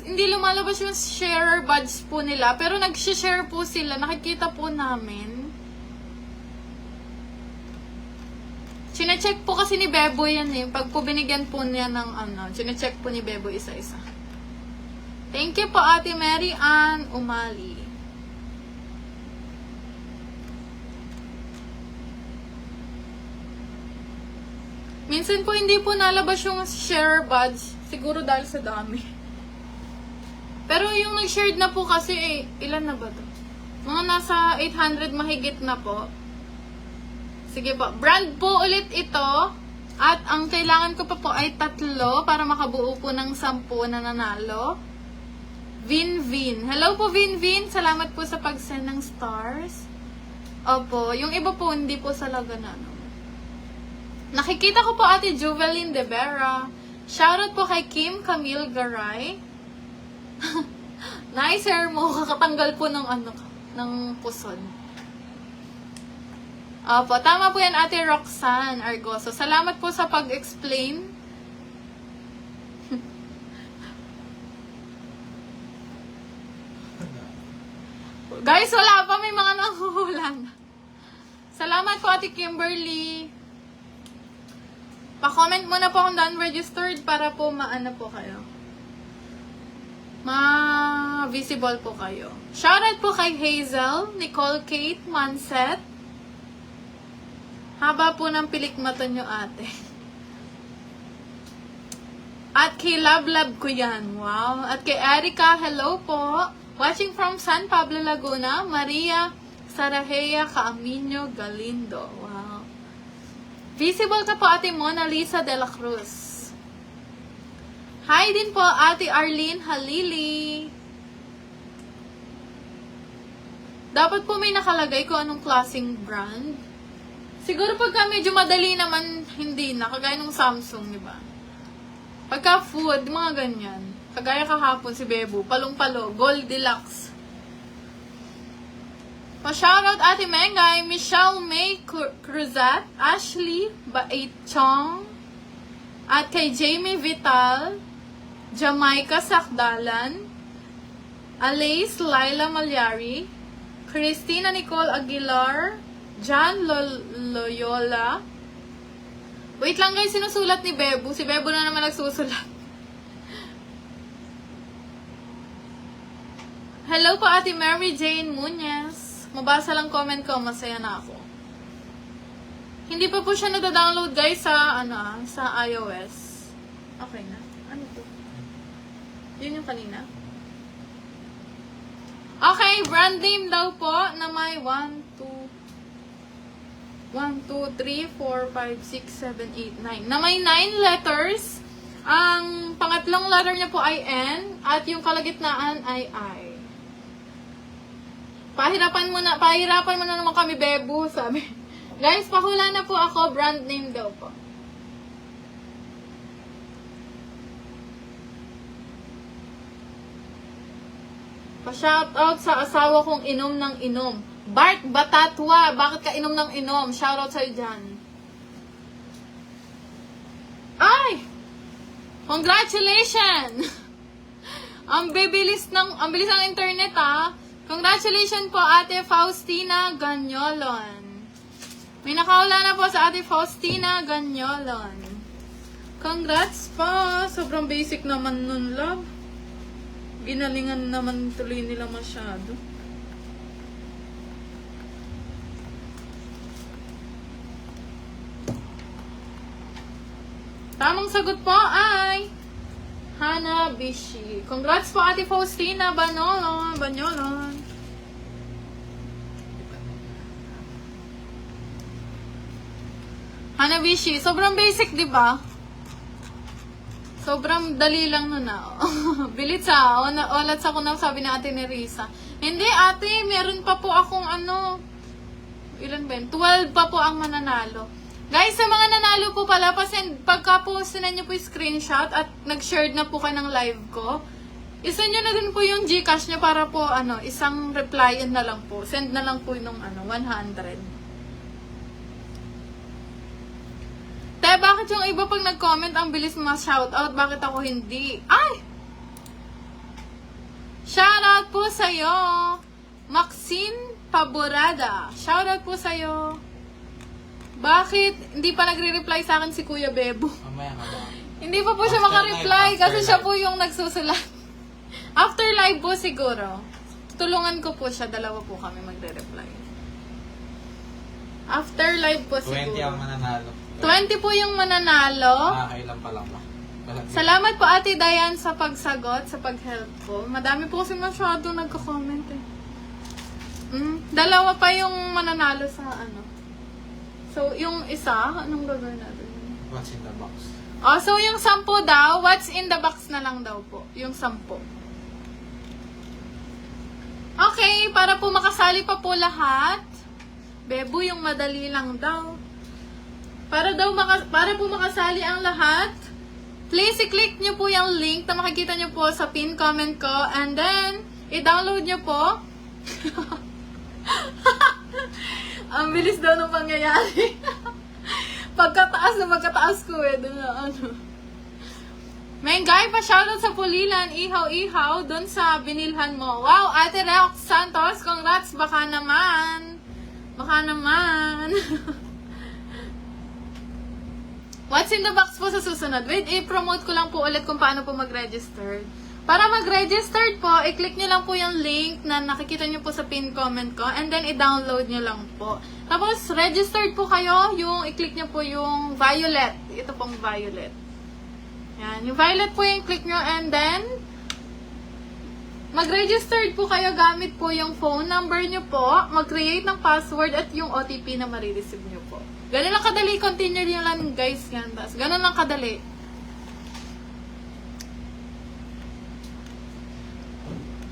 hindi lumalabas yung sharer badge po nila, pero nag-share po sila, nakikita po namin. Chine-check po kasi ni Bebo yan eh, pag po binigyan po niya ng chine-check po ni Bebo isa-isa. Thank you po Ate Mary Ann Umali. Minsan po hindi po nalabas yung share badge. Siguro dahil sa dami. Pero yung nag-shared na po kasi ilan na ba to? Mga nasa 800 mahigit na po. Sige po. Brand po ulit ito. At ang kailangan ko pa po ay 3 para makabuo po ng 10 na nanalo. Vinvin. Hello po Vinvin. Salamat po sa pag-send ng stars. Opo. Yung iba po hindi po sa laga na. Nakikita ko po Ate Juveline De Vera. Shoutout po kay Kim Camille Garay. Nice hair mo. Kakatanggal po ng ng puson. Opo, tama po yan, Ate Roxanne Argoso. Salamat po sa pag-explain. Guys, wala pa. May mga nanghuhulang. Salamat po, Ate Kimberly. Pa-comment muna po kung non-registered para po maano po kayo. Ma-visible po kayo. Shoutout po kay Hazel, Nicole Kate, Manset. Haba po ng pilik mata nyo, ate. At kay Love ko yan. Wow. At kay Erica, hello po. Watching from San Pablo, Laguna, Maria Sarahea Caaminio Galindo. Wow. Visible ka po, Ate Mona Lisa de la Cruz. Hi din po, Ate Arlene Halili. Dapat po may nakalagay ko anong klaseng brand. Siguro pagka medyo madali naman, hindi na. Kagaya ng Samsung, di ba? Pagka food, mga ganyan. Kagaya kahapon si Bebo, palong-palo, Gold Deluxe. Pa-shoutout Ate Mengay, Michelle May Cruzat, Ashley Baitchong, at kay Jamie Vital, Jamaica Sakdalan, Alace Laila Malyari, Christina Nicole Aguilar, John Loyola. Wait lang guys, sinusulat ni Bebo. Si Bebo na naman nagsusulat. Hello po, Ate Mary Jane Muñez. Mabasa lang comment ko, masaya na ako. Hindi pa po siya nada-download guys sa sa iOS. Okay na. Ano to? Yun yung kanina. Okay, brand name daw po na may 1, 2, 3, 4, 5, 6, 7, 8, 9. Na may 9 letters. Ang pangatlong letter niya po ay N at yung kalagitnaan ay I. Pahirapan mo na naman kami, Bebo, sabi. Guys, pahula na po ako, brand name daw po. Pa-shoutout sa asawa kong inom ng inom. Bart Batatwa, bakit ka inom ng inom? Shoutout sa'yo dyan. Ay! Congratulations! Ang bilis ng internet Congratulations po Ate Faustina Ganyolon. May nakaula na po sa Ate Faustina Ganyolon. Congrats po! Sobrang basic naman nun, love. Ginalingan naman tuloy nila masyado. Tamang sagot po ay Hanabishi. Congrats po Ate Faustina Banyolon. Hanabishi. Sobrang basic, di ba? Sobrang dali lang nun Bilit olat sa kunang sabi na Ate Nerissa. Hindi ate, meron pa po akong ilan ba yun? 12 pa po ang mananalo. Guys, sa mga nanalo po pala, pagka po sinan nyo po yung screenshot at nag-share na po kayo ng live ko, isend nyo na din po yung Gcash nyo para po, isang reply na lang po. Send na lang po yung 100. Te, bakit yung iba pag nag-comment ang bilis ma-shoutout? Bakit ako hindi? Ay! Shoutout po sa'yo! Maxine Paborada. Shoutout po sa'yo. Bakit hindi pa nagre-reply sa akin si Kuya Bebo? Mamaya ka ba? Hindi pa po siya maka-reply kasi siya po yung nagsusulat. After live po siguro. Tulungan ko po siya. Dalawa po kami magre-reply. After live po siguro. 20 ang mananalo. 20 po yung mananalo. Kailan pa lang ba? Salamat po Ate Dayan sa pagsagot, sa pag-help po. Madami po kasi masyado nagko-comment Dalawa pa yung mananalo sa So, yung isa, anong gagawin natin? What's in the box? So yung 10 daw, what's in the box na lang daw po. Yung 10. Okay, para po makasali pa po lahat. Bebo, yung madali lang daw. Para po makasali ang lahat, please i-click nyo po yung link na makikita nyo po sa pin comment ko. And then, i-download nyo po. Ang bilis daw ng pangyayari. Pagkataas ko eh. Doon na ano. May guy pa shoutout sa Pulilan. Ihaw-ihaw. Doon sa binilhan mo. Wow, Ate Reox Santos. Congrats. Baka naman. Baka naman. What's in the box po sa susunod? Wait, i-promote ko lang po ulit kung paano po mag-register. Para mag-register po, i-click nyo lang po yung link na nakikita nyo po sa pin comment ko and then i-download nyo lang po. Tapos, registered po kayo, yung i-click nyo po yung violet. Ito pong violet. Yan, yung violet po yung click nyo and then mag-registered po kayo gamit po yung phone number nyo po, mag-create ng password at yung OTP na marireceive nyo po. Ganun lang kadali, continue nyo lang guys yan. Ganun lang kadali.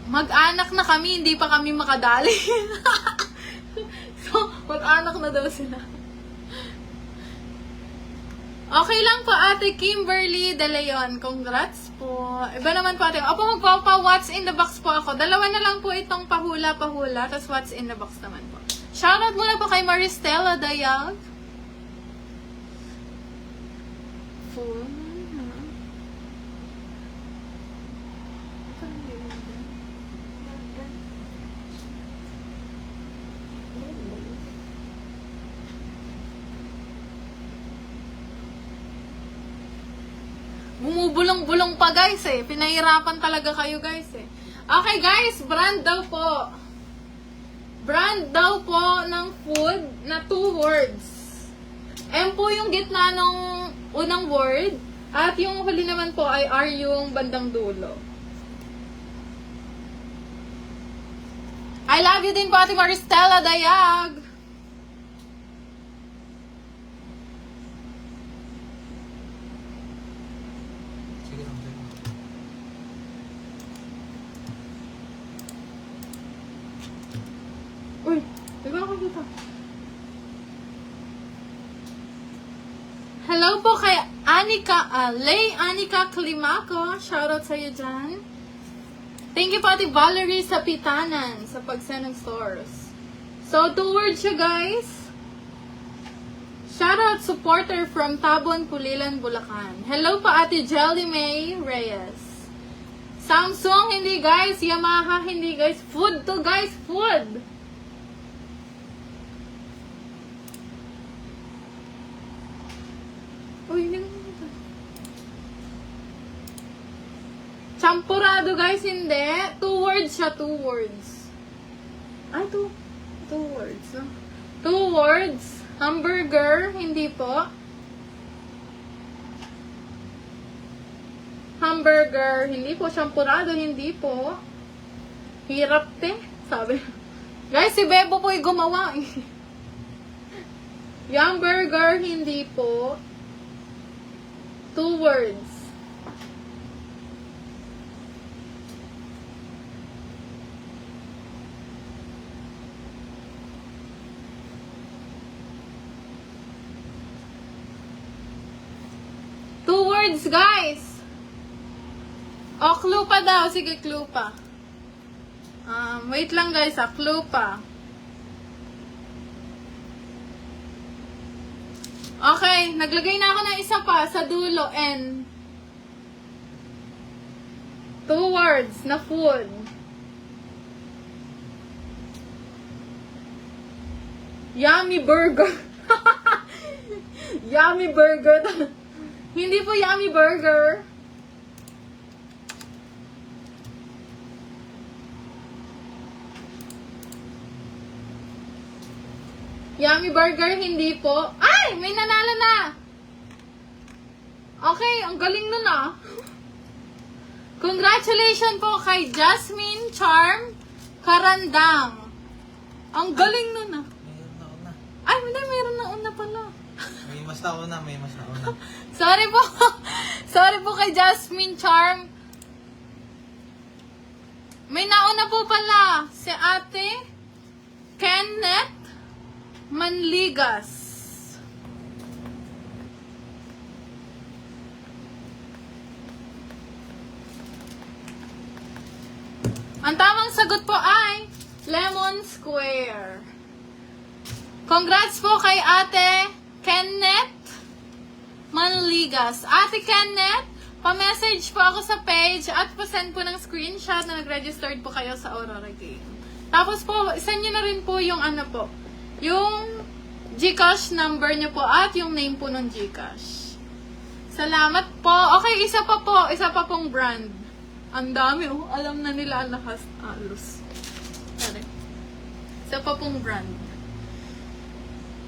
Mag-anak na kami, hindi pa kami makadali. So, mag-anak na daw sila. Okay lang po, Ate Kimberly De Leon. Congrats po. Iba naman po, Ate. Opo, magpapa-what's in the box po ako. Dalawa na lang po itong pahula-pahula, tapos what's in the box naman po. Shoutout muna po kay Maristela Dayag. Full. Bumubulong-bulong pa guys eh. Pinahirapan talaga kayo guys eh. Okay guys, brand daw po. Brand daw po ng food na 2 words. M po yung gitna ng unang word. At yung huli naman po ay R yung bandang dulo. I love you din po Ate Maristela Dayag. Uy, diba ako dito? Hello po kay Lay Anika Climaco. Shoutout sa'yo dyan. Thank you po Ate Valerie sa Pitanan sa pag-send ng stores. So, 2 words siya guys. Shoutout supporter from Tabon, Pulilan, Bulacan. Hello po Ate Jelly May Reyes. Samsung hindi guys. Yamaha hindi guys. Food to guys. Food. Uy, Champurado guys, hindi. 2 words siya, 2 words. Ay, 2 words. 2 words. Hamburger, hindi po. Hamburger, hindi po. Champurado, hindi po. Hirap te, sabi. Guys, si Bebo po ay gumawa. Hamburger, hindi po. 2 words. Guys. O, clue pa daw. Sige, clue pa. Wait lang guys, clue pa. Okay, naglagay na ako ng isa pa sa dulo. N. 2 words na food. Yummy burger. Yummy burger. Hindi po yummy burger. Yummy burger, hindi po. Ay! May nanalo na! Okay, ang galing nun ah. Congratulations po kay Jasmine Charm Karandang. Ang galing nun ah. Mayroon na una. Ay, hindi, mayroon na una pala. May mas nauna, may mas nauna. Sorry po. Sorry po kay Jasmine Charm. May nauna po pala si Ate Kenneth Manligas. Ang tamang sagot po ay Lemon Square. Congrats po kay Ate Kenneth Manligas. Ate Kenneth, pa-message po ako sa page at pa-send po ng screenshot na nag-registered po kayo sa Aurora Game. Tapos po, send nyo na rin po yung ano po, yung GCash number nyo po at yung name po ng GCash. Salamat po. Okay, isa pa pong brand. Ang dami, oh. Alam na nila lakas alos. Sorry. Isa pa pong brand.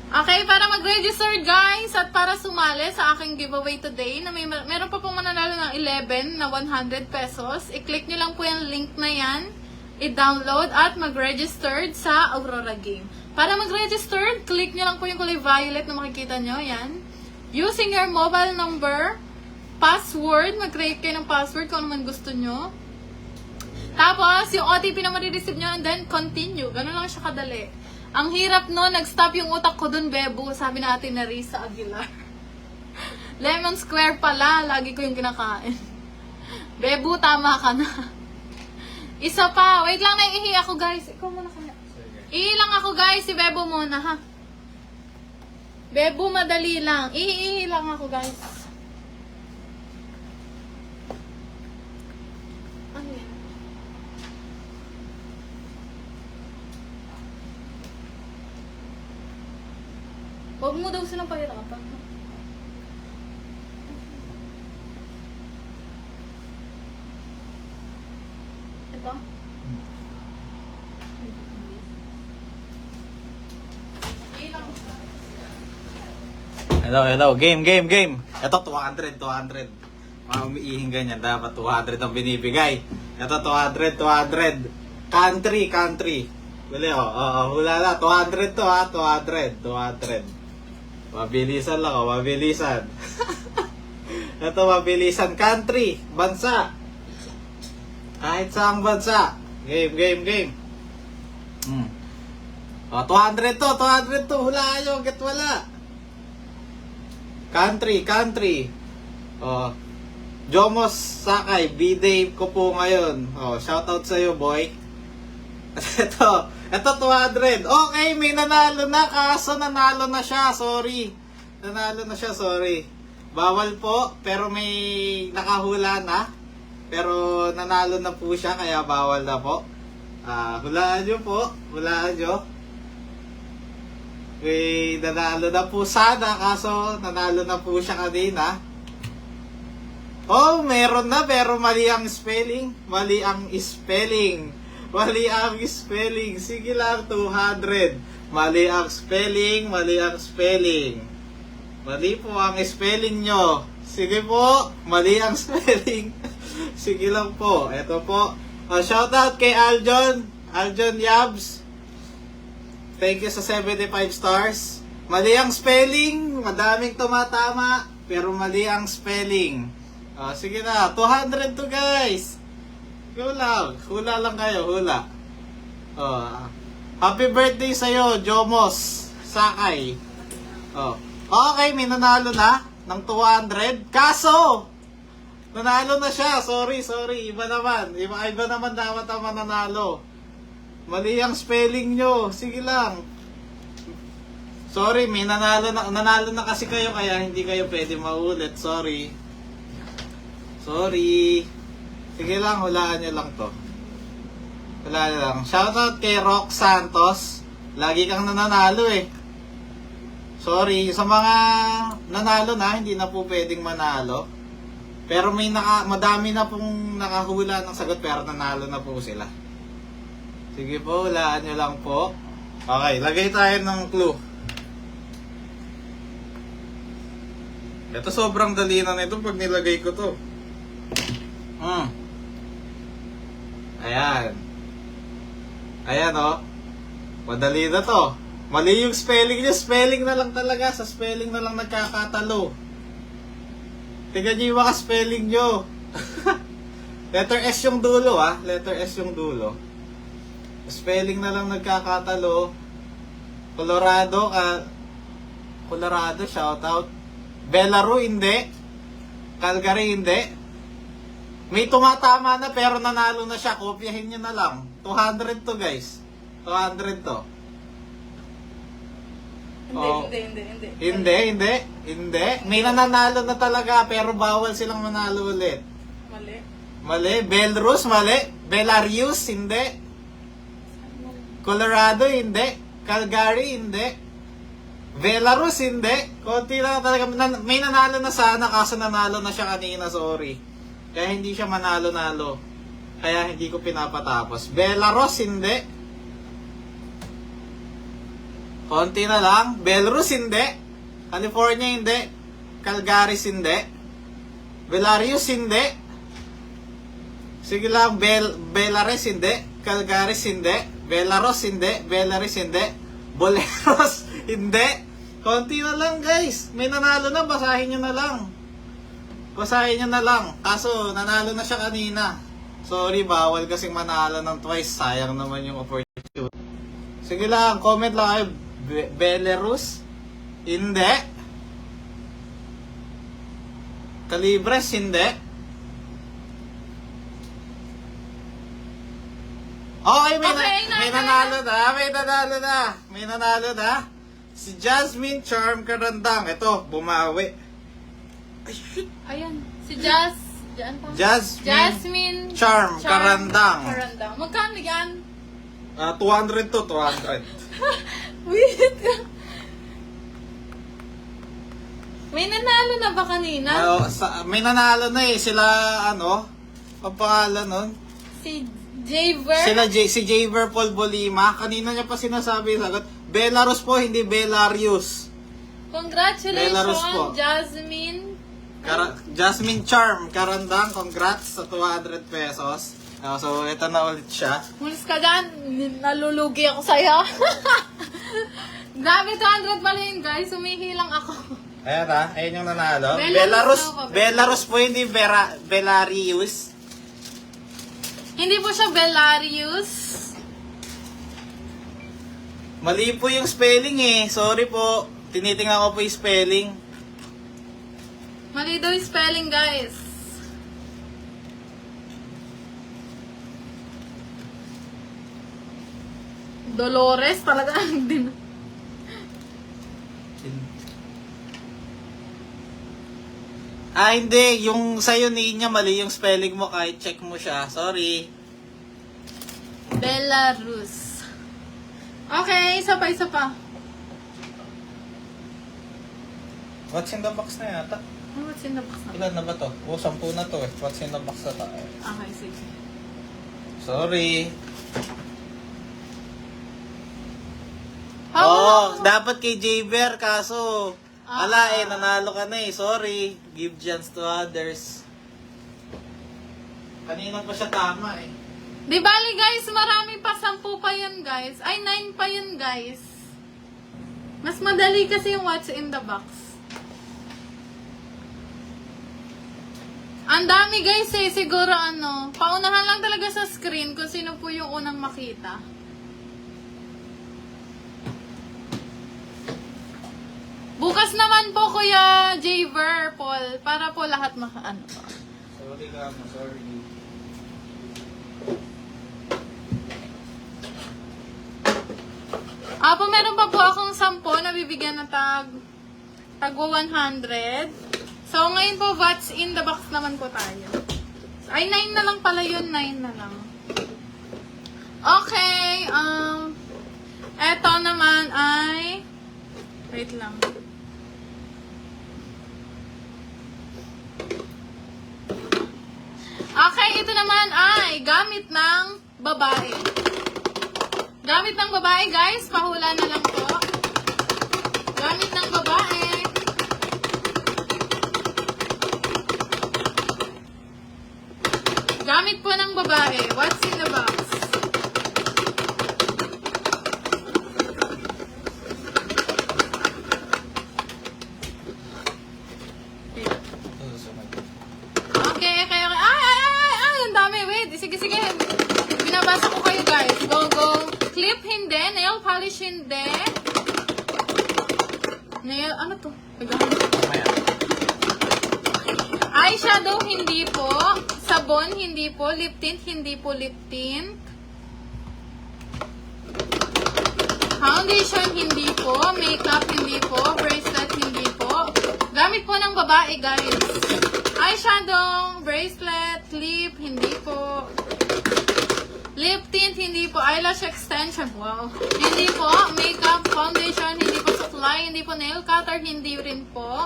Okay, para mag-register guys at para sumali sa aking giveaway today na meron pa pong mananalo ng 11 na 100 pesos. I-click nyo lang po yung link na yan, i-download at mag-register sa Aurora Game. Para mag-register, click nyo lang po yung kulay violet na makikita nyo, yan. Using your mobile number, password, mag-create kayo ng password kung ano man gusto nyo. Tapos, yung OTP na marireceive nyo and then continue. Ganun lang siya kadali. Ang hirap no, nag-stop yung utak ko dun, Bebo. Sabi natin na Risa Aguilar. Lemon Square pala, lagi ko yung kinakain. Bebo, tama ka na. Isa pa, wait lang, naiihi ako guys. Ikaw muna kaya. Ihi lang ako guys, si Bebo muna ha. Bebo, madali lang. Ihi lang ako guys. Ano yan? Huwag mo daw silang pahirapan. Ito? Hello. Game. Ito, 200. Mga umiihing ganyan, dapat 200 ang binibigay. Ito, 200. Country. Bili, hula na. 200 to, ha? 200. Mabilisan lang, mabilisan. Ito, mabilisan. Country, bansa. Kahit saang bansa. Game. 200 to. Hulaan nyo, get wala. Country. Jomos Sakay, B-Day ko po ngayon. Shoutout sa'yo, boy. Ito 200. Okay, may nanalo na, kaso nanalo na siya, sorry. Bawal po, pero may nakahula na. Pero nanalo na po siya, kaya bawal na po. Hulaan nyo. May nanalo na po sana, kaso nanalo na po siya kanina. Oh, meron na, pero mali ang spelling. Sige lang, 200. Mali ang spelling. Mali po ang spelling nyo. Sige po, mali ang spelling. Sige lang po. Ito po. Shoutout kay Aljon Yabs. Thank you sa 75 stars. Mali ang spelling. Madaming tumatama, pero mali ang spelling. Sige na, 200 to guys. Hula lang kayo. Happy birthday sa'yo, Jomos Sakay. Okay, may nanalo na ng 200. Kaso, nanalo na siya. Sorry. Iba naman dapat ang mananalo. Mali ang spelling nyo. Sige lang. Sorry, may nanalo na kasi kayo, kaya hindi kayo pwede maulit. Sorry. Sige lang, hulaan nyo lang to. Shoutout kay Rock Santos. Lagi kang nananalo eh. Sorry, sa mga nanalo na, hindi na po pwedeng manalo. Pero madami na pong nakahula ng sagot, pero nanalo na po sila. Sige po, hulaan nyo lang po. Okay, lagay tayo ng clue. Ito sobrang dali na nito pag nilagay ko to. Ayan madali na to. Mali yung spelling niya. Spelling na lang talaga. Sa spelling na lang nagkakatalo. Tingnan nyo yung mga spelling nyo. Letter S yung dulo, Letter S yung dulo. Spelling na lang nagkakatalo. Colorado, shoutout. Belaro, hindi. Calgary, hindi. May tumatama na pero nanalo na siya. Kopyahin nyo na lang. 200 to guys. 200 to. Oh. Hindi. Hindi. May nananalo na talaga pero bawal silang manalo ulit. Mali. Belarus, mali. Belarus, hindi. Colorado, hindi. Calgary, hindi. Belarus, hindi. Konti lang talaga. May nanalo na sana kaso nanalo na siya kanina, sorry. Kaya hindi siya manalo-nalo. Kaya hindi ko pinapatapos. Belarus, hindi. Konti na lang. Belarus, hindi. California, hindi. Calgary, hindi. Belarus, hindi. Sige lang. Belarus, hindi. Calgary, hindi. Belarus, hindi. Belarus, hindi. Boleros, hindi. Konti na lang, guys. May nanalo na. Basahin nyo na lang. Basahin nyo na lang. Kaso, nanalo na siya kanina. Sorry, bawal kasing manalo ng twice. Sayang naman yung opportunity. Sige lang, comment lang kayo. Belarus? Hindi. Calibres? Hindi. Okay, may nanalo na. May nanalo na. Si Jasmine Charm Karandang. Ito, bumawi. Ay, shit. Ayan. Si Jasmine Charm Karandang. Magkano yan? 200 to 200. Wait. May nanalo na ba kanina? May nanalo na eh. Sila, ano? Ang pangalan nun? Si Javer? Si Javer Paul Bolima. Kanina niya pa sinasabi sagot. Belarus po, hindi Belarus. Congratulations, Belarus po. Jasmine. Charm Karandang. Congrats sa 200 pesos. So, ito na ulit siya. Mulis ka dyan. Nalulugi ako sa'yo. Grabe, 200 pala yun, guys. Sumihilang ako. Ayan ha. Ayan yung nanalo. Belarus. Belarus po, hindi Belarus. Hindi po siya Belarus. Mali po yung spelling eh. Sorry po. Tinitingnan ko po yung spelling. Mali daw yung spelling, guys. Dolores talaga ang din. Hindi. Yung sa'yo niya mali yung spelling mo kahit check mo siya. Sorry. Belarus. Okay, isa pa. What's in the box na yata? What's in the box na? Ilan na ba to? 10 na to eh. What's in the box na tayo? Okay, sige. Sorry. Oh, Dapat kay Jaber kaso nanalo ka na eh. Sorry. Give chance to others. Kanina pa siya tama eh. Di bali guys, marami pa. 10 pa yun guys. Ay, 9 pa yun guys. Mas madali kasi yung what's in the box. Ang dami guys eh. Siguro paunahan lang talaga sa screen kung sino po yung unang makita. Bukas naman po Kuya Javer, Paul, para po lahat Sorry ka mo, sorry. Meron pa po akong 10 na bibigyan ng tagwa 100. So, ngayon po, what's in the box naman po tayo. Ay, 9 na lang pala yun, 9 na lang. Okay, eto naman ay, wait lang. Okay, ito naman ay gamit ng babae. Gamit ng babae, guys. Pahula na lang po. Gamit ng babae. Gamit po ng babae. What's in the box? Okay. Ay, ang dami. Wait, sige. Binabasa ko kayo, guys. Go. Clip, hindi. Nail polish, hindi. Nail, ano to? Eyeshadow, hindi po. Sabon, hindi po. Lip tint, hindi po lip tint. Ha? Foundation, hindi po. Makeup, hindi po. Bracelet, hindi po. Gamit po ng babae, guys. Eyeshadow, bracelet, clip, hindi po. Lip tint, hindi po. Eyelash extension, wow. Hindi po. Makeup, foundation, hindi po. Suklay, hindi po. Nail cutter, hindi rin po.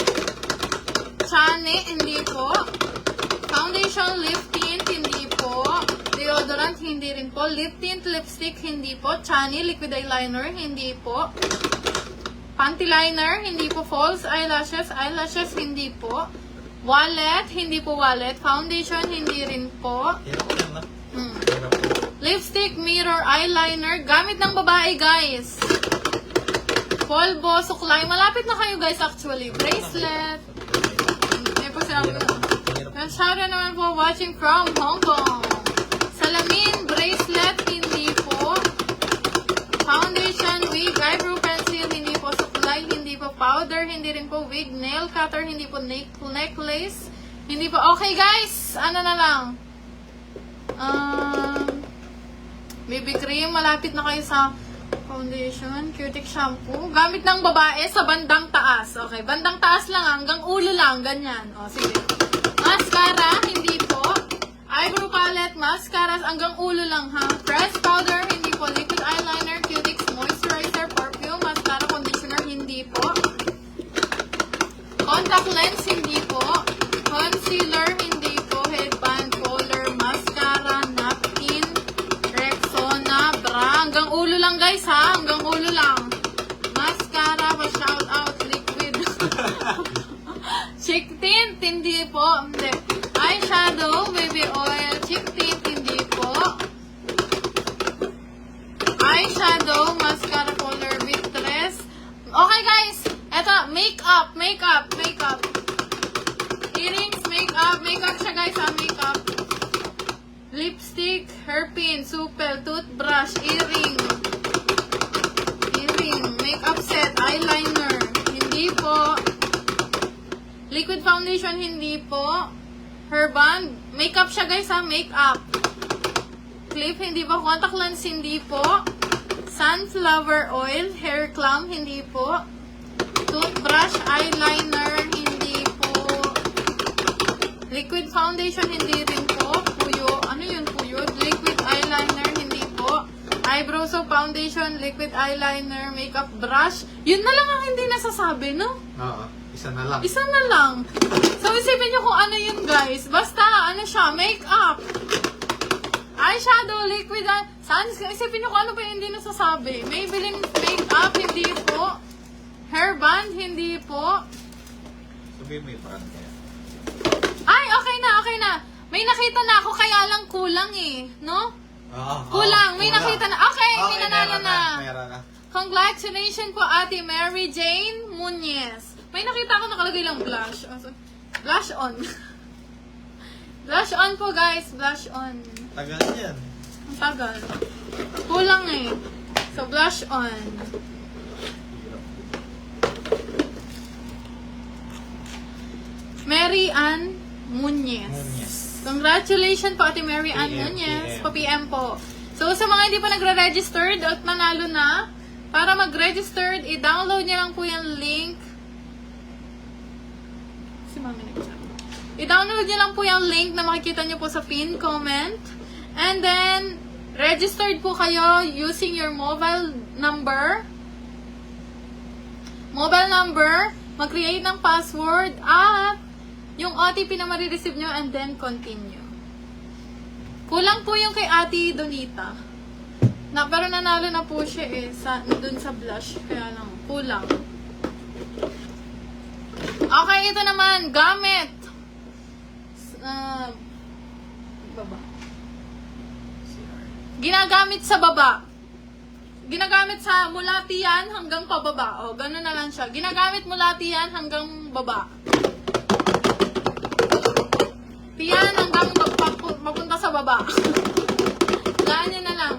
Chane, hindi po. Foundation, lip tint, hindi po. Deodorant, hindi rin po. Lip tint, lipstick, hindi po. Chani, liquid eyeliner, hindi po. Panty liner, hindi po. False eyelashes, hindi po. Wallet, hindi po wallet. Foundation, hindi rin po. Hirap yan, no? Hirap. Lipstick, mirror, eyeliner. Gamit ng babae, guys. Polvo, suklay. Malapit na kayo, guys, actually. Bracelet. Hindi po sinabi na. Shout out naman po watching from Hong Kong. Salamin, bracelet, hindi po. Foundation, wig, eyebrow pencil, hindi po. Suklay, hindi po. Powder, hindi rin po. Wig, nail cutter, hindi po. Necklace, hindi po. Okay, guys. Ano na lang? BB cream, malapit na kayo sa foundation. Cutic shampoo. Gamit ng babae sa bandang taas. Okay, bandang taas lang, hanggang ulo lang. Ganyan. O, sige. Mascara, hindi po. Eyebrow palette, mascara, hanggang ulo lang, ha. Pressed powder, hindi po. Liquid eyeliner, cutics, moisturizer, perfume, mascara, conditioner, hindi po. Contact lens, hindi po. Concealer, hindi po. Headband, color, mascara, napkin, Rexona, bra. Hanggang ulo lang, guys, ha. Hanggang ulo lang. Mascara, pa-shout out, liquid. Cheek tint, hindi po. Hindi. Eyeshadow, baby oil, cheek tint, hindi po. Eyeshadow, mascara, color, Victress. Okay, guys. Eto, makeup. Earrings, makeup siya, guys, ha, makeup. Lipstick, hairpin, supel, toothbrush, earring, makeup set, eyeliner, hindi po. Liquid foundation, hindi po. Hairband, makeup siya, guys, ha, makeup. Clip, hindi po. Contact lens, hindi po. Sunflower oil, hair clamp, hindi po. Toothbrush, eyeliner, hindi po. Liquid foundation, hindi rin po. Puyo, ano yun, puyo? Liquid eyeliner, hindi po. Eyebrow soap, foundation, liquid eyeliner, makeup brush. Yun na lang ang hindi nasasabi, no? Oo, isa na lang. Isa na lang. So, isipin nyo kung ano yun, guys. Basta, ano siya, makeup. Eyeshadow, liquid, isipin nyo kung ano pa yung hindi nasasabi. Maybelline makeup, hindi po. Hairband, hindi po. Sabihin mo yung parang kaya. Ay, okay na. May nakita na ako, kaya lang kulang eh. No? Oo. Kulang, may nakita na. Okay, may nanalo na. Meron na. Congratulations po, Ate Mary Jane Munez. May nakita ako nakalagay lang blush. Blush on. Blush on po, guys. Blush on. Tagal yan. Ang tagal. Kulang eh. So, blush on. Mary Ann Munez. Congratulations po, Ate Mary Ann Munez. Pa-PM po. So, sa mga hindi pa nagre-registered at manalo na, para mag-registered, i-download niyo lang po yung link. Si Mami nagsabi. I-download niyo lang po yung link na makikita niyo po sa pin comment. And then, registered po kayo using your mobile number. Mag-create ng password at yung OTP na marireceive nyo and then continue. Kulang po yung kay Ate Donita. Pero nanalo na po siya eh, dun sa blush. Kaya lang, kulang. Okay, ito naman, gamit. Baba. Ginagamit sa baba. Ginagamit sa mula tiyan hanggang pababa. O, ganun na lang siya. Ginagamit mula tiyan hanggang baba. Tiyan hanggang papunta sa baba. Ganyan na lang.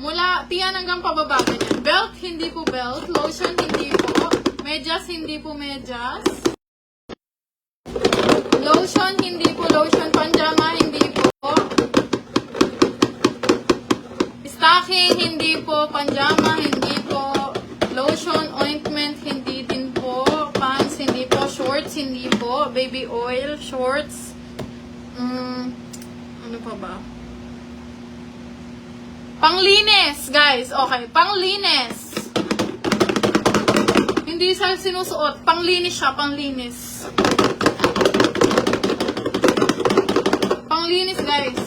Mula tiyan hanggang pababa. Ganyan. Belt, hindi po belt. Lotion, hindi po. Medyas, hindi po medyas. Lotion, Lotion, hindi po. Lotion, panjama, hindi po. Stocking, hindi po. Panjama, hindi po. Lotion, ointment, hindi din po. Pants, hindi po. Shorts, hindi po. Baby oil, shorts. Ano pa ba? Panglinis, guys. Okay, panglinis. Hindi siya sinusuot. Panglinis siya, panglinis. Panglinis, guys.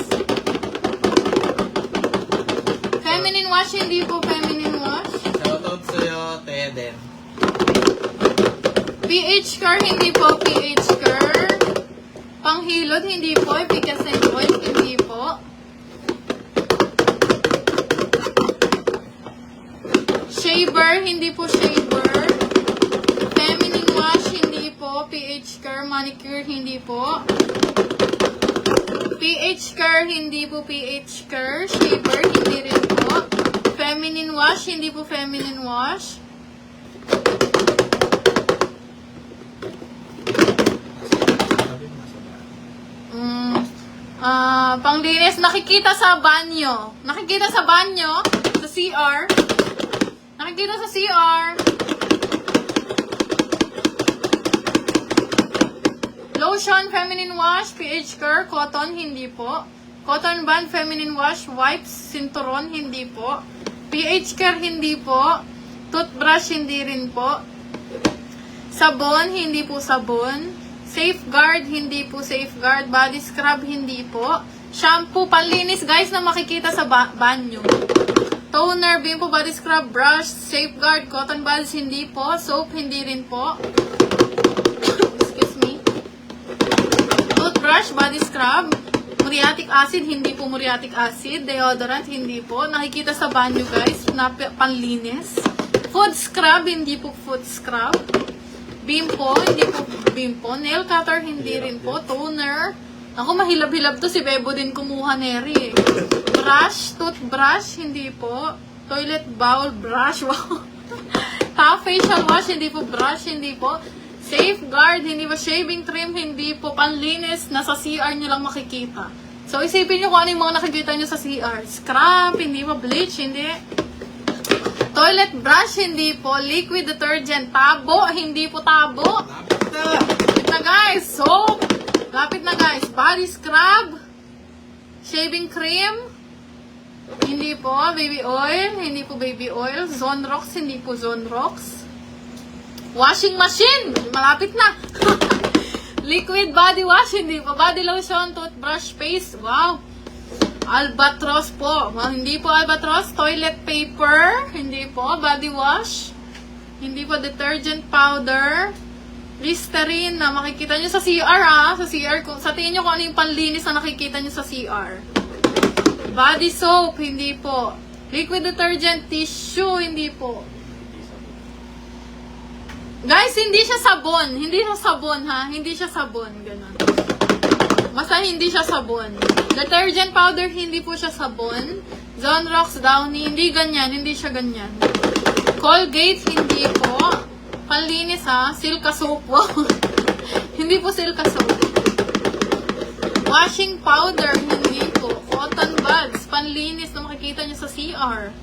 Feminine wash, hindi po feminine wash. Shoutout sa'yo, Teden. PH Care, hindi po PH Care. Panghilod, hindi po. Efficacy oil, hindi po. Shaver, hindi po shaver. Feminine wash, hindi po. PH Care, manicure, hindi po. PH Care, hindi po PH Care. Shaver, hindi rin po. Feminine wash, hindi po feminine wash. Panglinis, nakikita sa banyo. Nakikita sa banyo, sa CR. Nakikita sa CR. Lotion, feminine wash, PH Care, cotton, hindi po. Cotton band, feminine wash, wipes, sinturon, hindi po. PH Care, hindi po. Toothbrush, hindi rin po. Sabon, hindi po sabon. Safeguard, hindi po safeguard. Body scrub, hindi po. Shampoo, panlinis, guys, na makikita sa banyo. Toner, Bimpo body scrub, brush, safeguard, cotton buds, hindi po. Soap, hindi rin po. Excuse me. Toothbrush, body scrub. Muriatic acid, hindi po muriatic acid. Deodorant, hindi po. Nakikita sa banyo, guys, na panlinis. Food scrub, hindi po food scrub. Bimpo, hindi po Bimpo. Nail cutter, hindi rin po. Toner. Ako, mahilab-hilab to. Si Bebo din kumuha, Neri. Brush, toothbrush, hindi po. Toilet bowl, brush, wow. Top facial wash, hindi po. Brush, hindi po. Safeguard, hindi po. Shaving cream, hindi po. Panlinis, nasa CR nyo lang makikita. So, isipin nyo kung ano yung mga nakikita nyo sa CR. Scrub, hindi po. Bleach, hindi. Toilet brush, hindi po. Liquid detergent, tabo, hindi po tabo. Lapit na, guys. Soap. Lapit na, guys. Body scrub. Shaving cream. Hindi po. Baby oil. Hindi po baby oil. Zonrox. Hindi po Zonrox. Washing machine. Malapit na. Liquid body wash. Hindi po. Body lotion. Toothbrush paste. Wow. Albatros po. Hindi po Albatros. Toilet paper. Hindi po. Body wash. Hindi po detergent powder. Listerine na makikita nyo sa CR, ha? Sa CR, sa tingin nyo kung ano yung panlinis na nakikita nyo sa CR. Body soap, hindi po. Liquid detergent tissue, hindi po. Guys, hindi siya sabon. Hindi siya sabon, ha? Hindi siya sabon. Ganun. Basta hindi siya sabon. Detergent powder, hindi po siya sabon. Zonrox, Downy, hindi ganyan. Hindi siya ganyan. Colgate, hindi po. Panlinis, ha? Silka soap. Wow. Hindi po silka soap. Washing powder, hindi po. Cotton buds, panlinis na makikita nyo sa CR.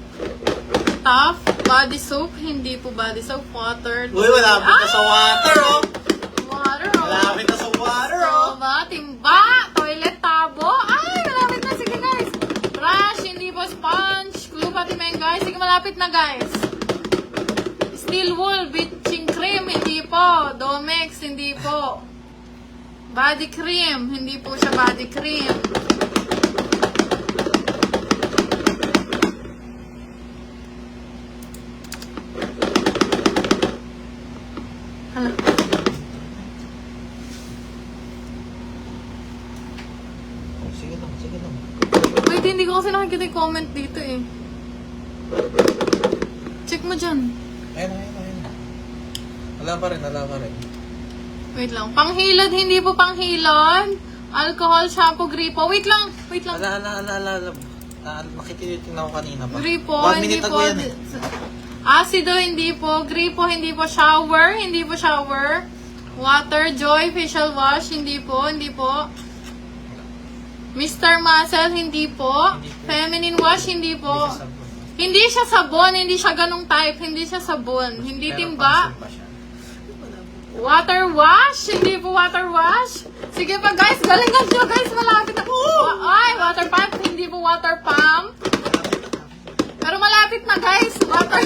Tough, body soap, hindi po body soap. Water. Uy, malapit na sa water, oh. Water, oh. Malapit na sa water, oh. Soba, timba, toilet tabo. Ay, malapit na. Sige, guys. Brush, hindi po sponge. Clue pati men, guys. Sige, malapit na, guys. Steel wool, bleaching cream, hindi po. Domex, hindi po. Body cream, hindi po siya body cream. Hala. Sige lang, sige lang. Wait, hindi ko kasi nakikita yung comment dito eh. Check mo dyan. Ayun. Wala pa rin. Wait lang. Panghilod, hindi po panghilod. Alcohol, shampoo, gripo. Wait lang. Ala. Makikita ko kanina pa. Gripo, 1 hindi minute po. ago yan eh. Acido, hindi po. Gripo, hindi po. Shower, hindi po shower. Water Joy Facial Wash, hindi po, hindi po. Mr. Muscle, hindi po. Feminine Wash, hindi po. Hindi siya sabon, hindi siya ganong type, hindi siya sabon, hindi timba. Water wash, hindi po water wash. Sige pa guys, galingan nyo guys, malapit na. Ay, water pump, hindi po water pump. Pero malapit na guys, water.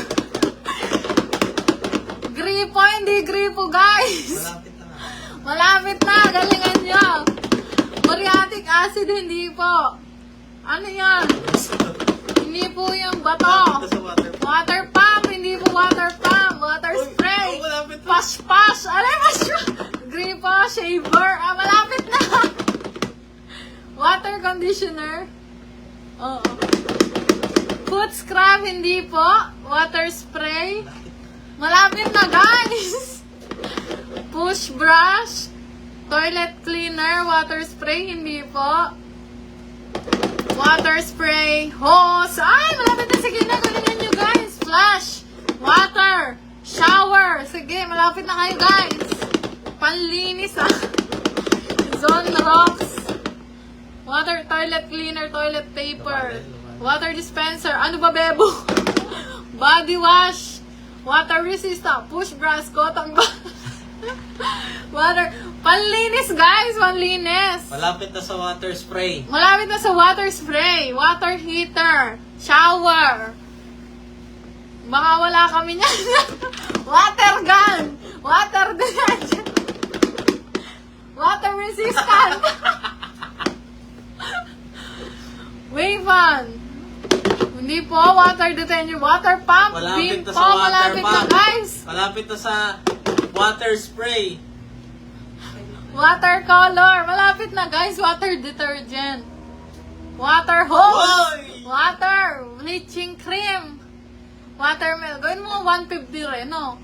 Gripo, hindi gripo guys. Malapit na, galingan nyo. Muriatic acid, hindi po. Ano yan? Hindi po yung bato. Water pump, hindi po water pump. Water spray. Pash-pash. Alay, pash. Gripo, shaver. Ah, malapit na. Water conditioner. Oo. Foot scrub, hindi po. Water spray. Malapit na, guys. Push brush. Toilet cleaner. Water spray, hindi po. Water spray. Hose. Ay, malapit na. Sige na, galingan nyo, guys. Flash. Water. Shower. Sige, malapit na kayo, guys. Panlinis, ah. Zone rocks. Water, toilet cleaner, toilet paper. Water dispenser. Ano ba, bebo? Body wash. Water resistant. Push brush. Cotton ba? Water. Panlinis, guys. Panlinis. Malapit na sa water spray. Malapit na sa water spray. Water heater. Shower. Baka wala kami niyan. Water gun. Water detergent. Water resistant. Wave fan. Hindi po. Water detergent. Water pump. Malapit Beam na po. sa water Malapit na, pump. guys. Malapit na sa water spray. Water color. Malapit na, guys. Water detergent. Water hose. Hoy! Water. Bleaching cream. Watermelon. Gawin mo 150 rin, no?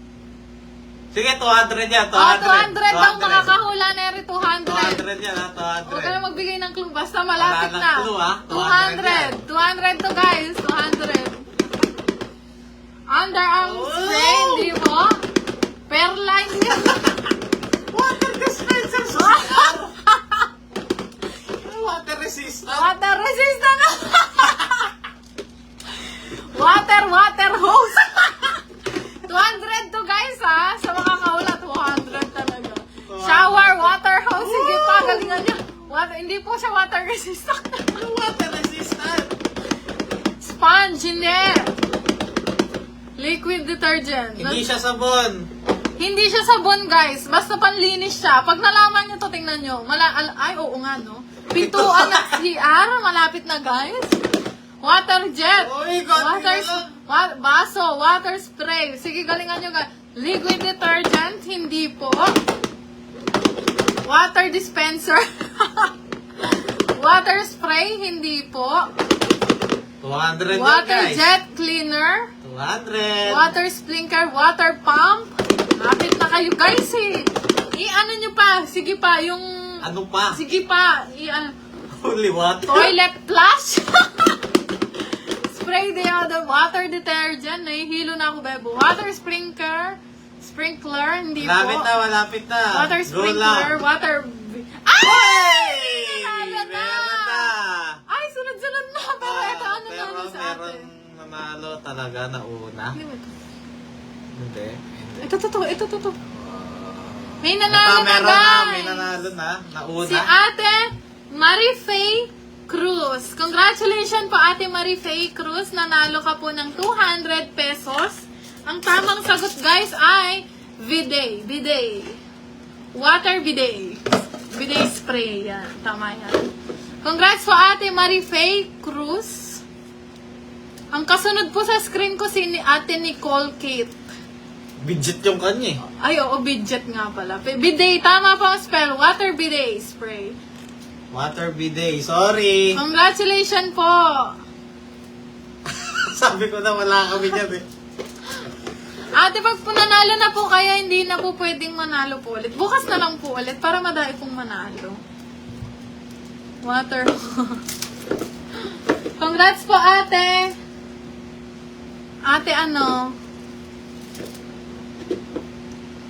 Sige, 200 yan. 200. 200 daw. Makakahula na rin 200. 200 yan, ha? 200. Huwag ka na magbigay ng clue. Basta malapit Wala na. ng clue, ha? 200. 200 to, guys. 200. Underarm Oh! spray. Hindi mo. Perline. Water dispenser sa water resistant. Water resistant. Water hose. 200 to, guys, ha? Sa makakahula, 200 talaga. Shower, water hose. Sige pa, galingan niya. Hindi po siya water resistant. Water resistant. Sponge, hindi. Liquid detergent. Hindi siya sabon. Hindi siya sabon, guys. Basta panlinis siya. Pag nalaman nyo to, tingnan nyo. Ay, oo nga, no? Pintuan ng CR. Malapit na, guys. Water jet. Uy, konti Water, na lang. baso. Water spray. Sige, galingan nyo, guys. Liquid detergent. Hindi po. Water dispenser. Water spray. Hindi po. 200 yan, Water guys. jet cleaner. 200. Water sprinkler, water pump. Lapit na kayo, guys, eh. I-ano nyo pa. Sige pa, yung... Ano pa? Sige pa. Holy water. Toilet flush. Spray deodorant, water detergent. Nahihilo na ako, bebo. Water sprinkler. Sprinkler, hindi po. Malapit na. Water Go sprinkler, lang. water... Hey! Nanalo na! Meron na. Ay, sunod-sunod na. Pero ito, ano Pero na sa meron atin? nanalo talaga na una. Hindi. Ito. May Ito, nanalo na, meron guys. na. May nanalo na. Nauna. Si Ate Marifay Cruz. Congratulations po, Ate Marifay Cruz. Nanalo ka po ng 200 pesos. Ang tamang sagot, guys, ay bidet. Water bidet. Bidet spray. Yan. Tama yan. Congrats po, Ate Marifay Cruz. Ang kasunod po sa screen ko si Ate Nicole Kate. Budget yung kanya eh. Ay, oo, budget nga pala. Bidet, tama po ang spell. Water bidet spray. Water bidet. Sorry. Congratulations po. Sabi ko na wala kami dyan eh. Ate, pag po nanalo na po kaya hindi na po pwedeng manalo po ulit. Bukas na lang po ulit para madai pong manalo. Water. Congrats po, ate. Ate, ano?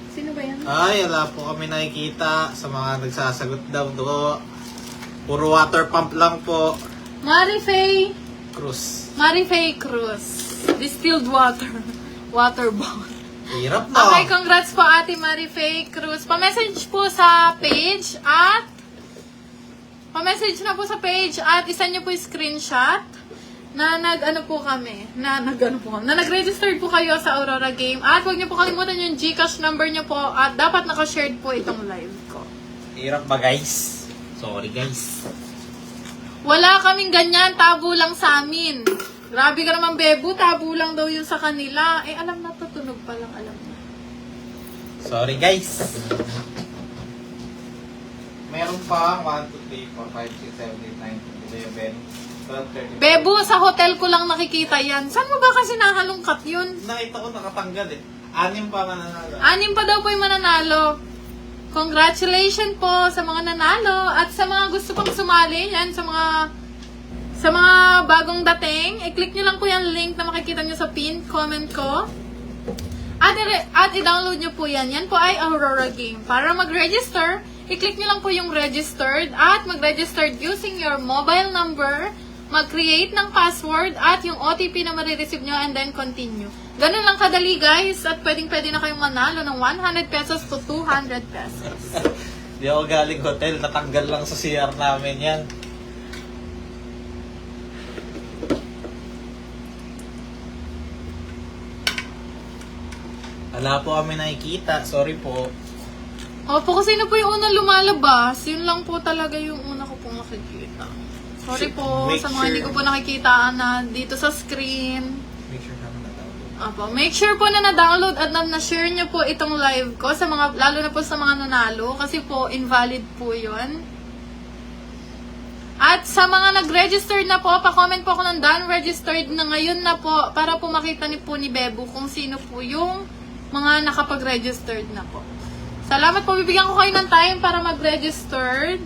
Sino ba yan? Ay, wala po kami nakikita sa mga nagsasagot daw do. Puro water pump lang po. Marifay Cruz. Distilled water. Water bomb. Hirap na. Okay, congrats po Ate Marifay Cruz. Pa-message po sa page at isa niyo po yung screenshot na nag-registered po kayo sa Aurora Game. At huwag niyo po kalimutan yung GCash number niyo po at dapat naka-shared po itong live ko. Hirap ba guys? Sorry guys. Wala kaming ganyan, tabo lang sa amin. Grabe ka naman, Bebo, tabo lang daw yun sa kanila. Eh, alam na to, tunog pa lang, alam na. Sorry guys. Meron pa 1, 2, 3, 4, 5, 6, 7, 8, 9, 10, 11, 12, 13. Bebo, sa hotel ko lang nakikita yan. Saan mo ba kasi nahalungkat yun? Nakita ko nakatanggal eh. 6 pa mananalo. 6 pa daw po yung mananalo. Congratulations po sa mga nanalo at sa mga gusto pang sumali yan, sa mga bagong dating, i-click nyo lang po yung link na makikita nyo sa pinned comment ko. At i-download nyo po yan. Yan po ay Aurora Game. Para mag-register, i-click nyo lang po yung registered at mag-registered using your mobile number, mag-create ng password at yung OTP na marireceive nyo and then continue. Ganun lang kadali guys at pwedeng-pwede na kayong manalo ng 100 pesos to 200 pesos. Di ako galing hotel, natanggal lang sa CR namin yan. Wala po kami nakikita, sorry po. Opo, kasi sino po yung unang lumalabas? Yun lang po talaga yung una ko pong nakikita. Sorry po Make sa mga hindi ko po nakikita na dito sa screen. Make sure naman na-download. Opo, make sure po na na-download at na-share nyo po itong live ko sa mga, lalo na po sa mga nanalo kasi po invalid po yun. At sa mga nag-registered na po, pa-comment po ako ng done registered na ngayon na po para po makita ni po ni Bebo kung sino po yung mga nakapag-registered na po. Salamat po, bibigyan ko kayo ng time para mag-registered.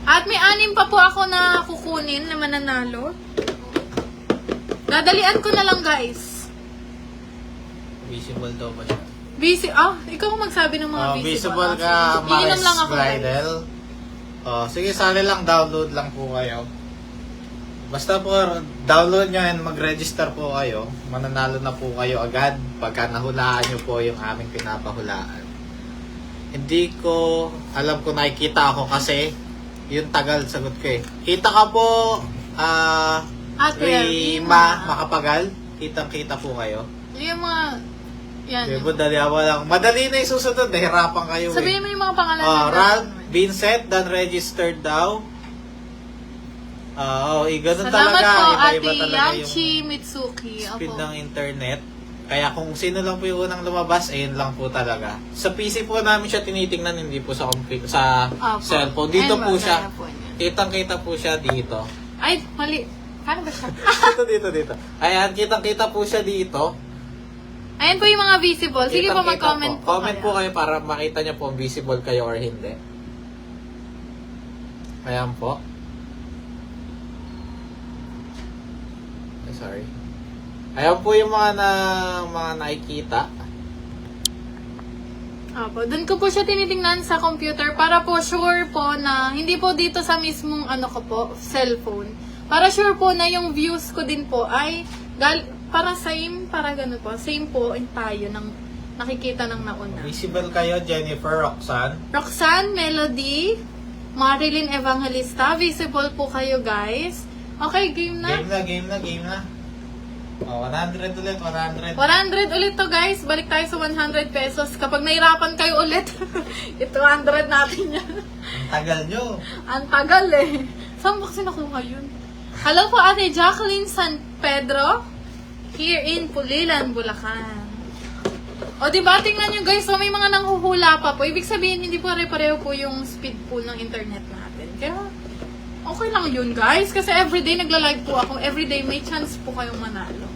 At may 6 pa po ako na kukunin na mananalo. Dadalian ko na lang guys. Visible daw ba siya? Ikaw magsabi ng mga visible. Visible ka, Iinom Maris lang ako. Bridal. Sige, sali lang, download lang po kayo. Basta po, download nyo and mag-register po kayo. Mananalo na po kayo agad pagka nahulaan nyo po yung aming pinapahulaan. Hindi ko alam kung nakikita ako kasi yung tagal sagot ko eh. Kita ka po, Ate Rima Makapagal. Kitang-kita po kayo. Yung mga, yan. Diba, daliawa lang. Madali na yung susunod. Nahirapan kayo Sabihin mo yung mga pangalan. Ralph Vincent, done registered daw. Ganun Salamat talaga. po, Iba-iba Ate talaga Yamchi yung Mitsuki. speed Opo. ng internet. Kaya kung sino lang po yung unang lumabas, ayun lang po talaga. Sa PC po namin siya tinitingnan, hindi po sa Opo. cellphone. Dito Ayun po ba, siya. kaya po niya. Kitang-kita po siya dito. Ay, mali. Paano ba siya? dito. Ayan, kitang-kita po siya dito. Ayan po yung mga visible. Sige po, Kitang-kita mag-comment po. Comment po kayo para makita niyo po visible kayo or hindi. Ayan po. Ay, sorry. Ayan po yung mga nakikita. Opo, doon ko po siya tinitingnan sa computer para po sure po na hindi po dito sa mismong cellphone. Para sure po na yung views ko din po ay para gano'n po. Same po in tayo ng nakikita ng nauna. Visible kayo, Jennifer, Roxanne. Roxanne, Melody, Marilyn Evangelista, visible po kayo guys. Okay, game na. Game na. 100 ulit, 100. 100 ulit to guys. Balik tayo sa 100 pesos. Kapag nahirapan kayo ulit, ito 100 natin yan. Ang tagal nyo. Ang tagal eh. Saan ba kasi nakuha yun? Hello po Ate Jacqueline San Pedro. Here in Pulilan, Bulacan. O diba, tingnan nyo guys, so may mga nanghuhula pa po. Ibig sabihin, hindi po pare-pareho po yung speed po ng internet natin. Kaya, okay lang yun guys. Kasi everyday nagla-live po ako. Everyday may chance po kayong manalo.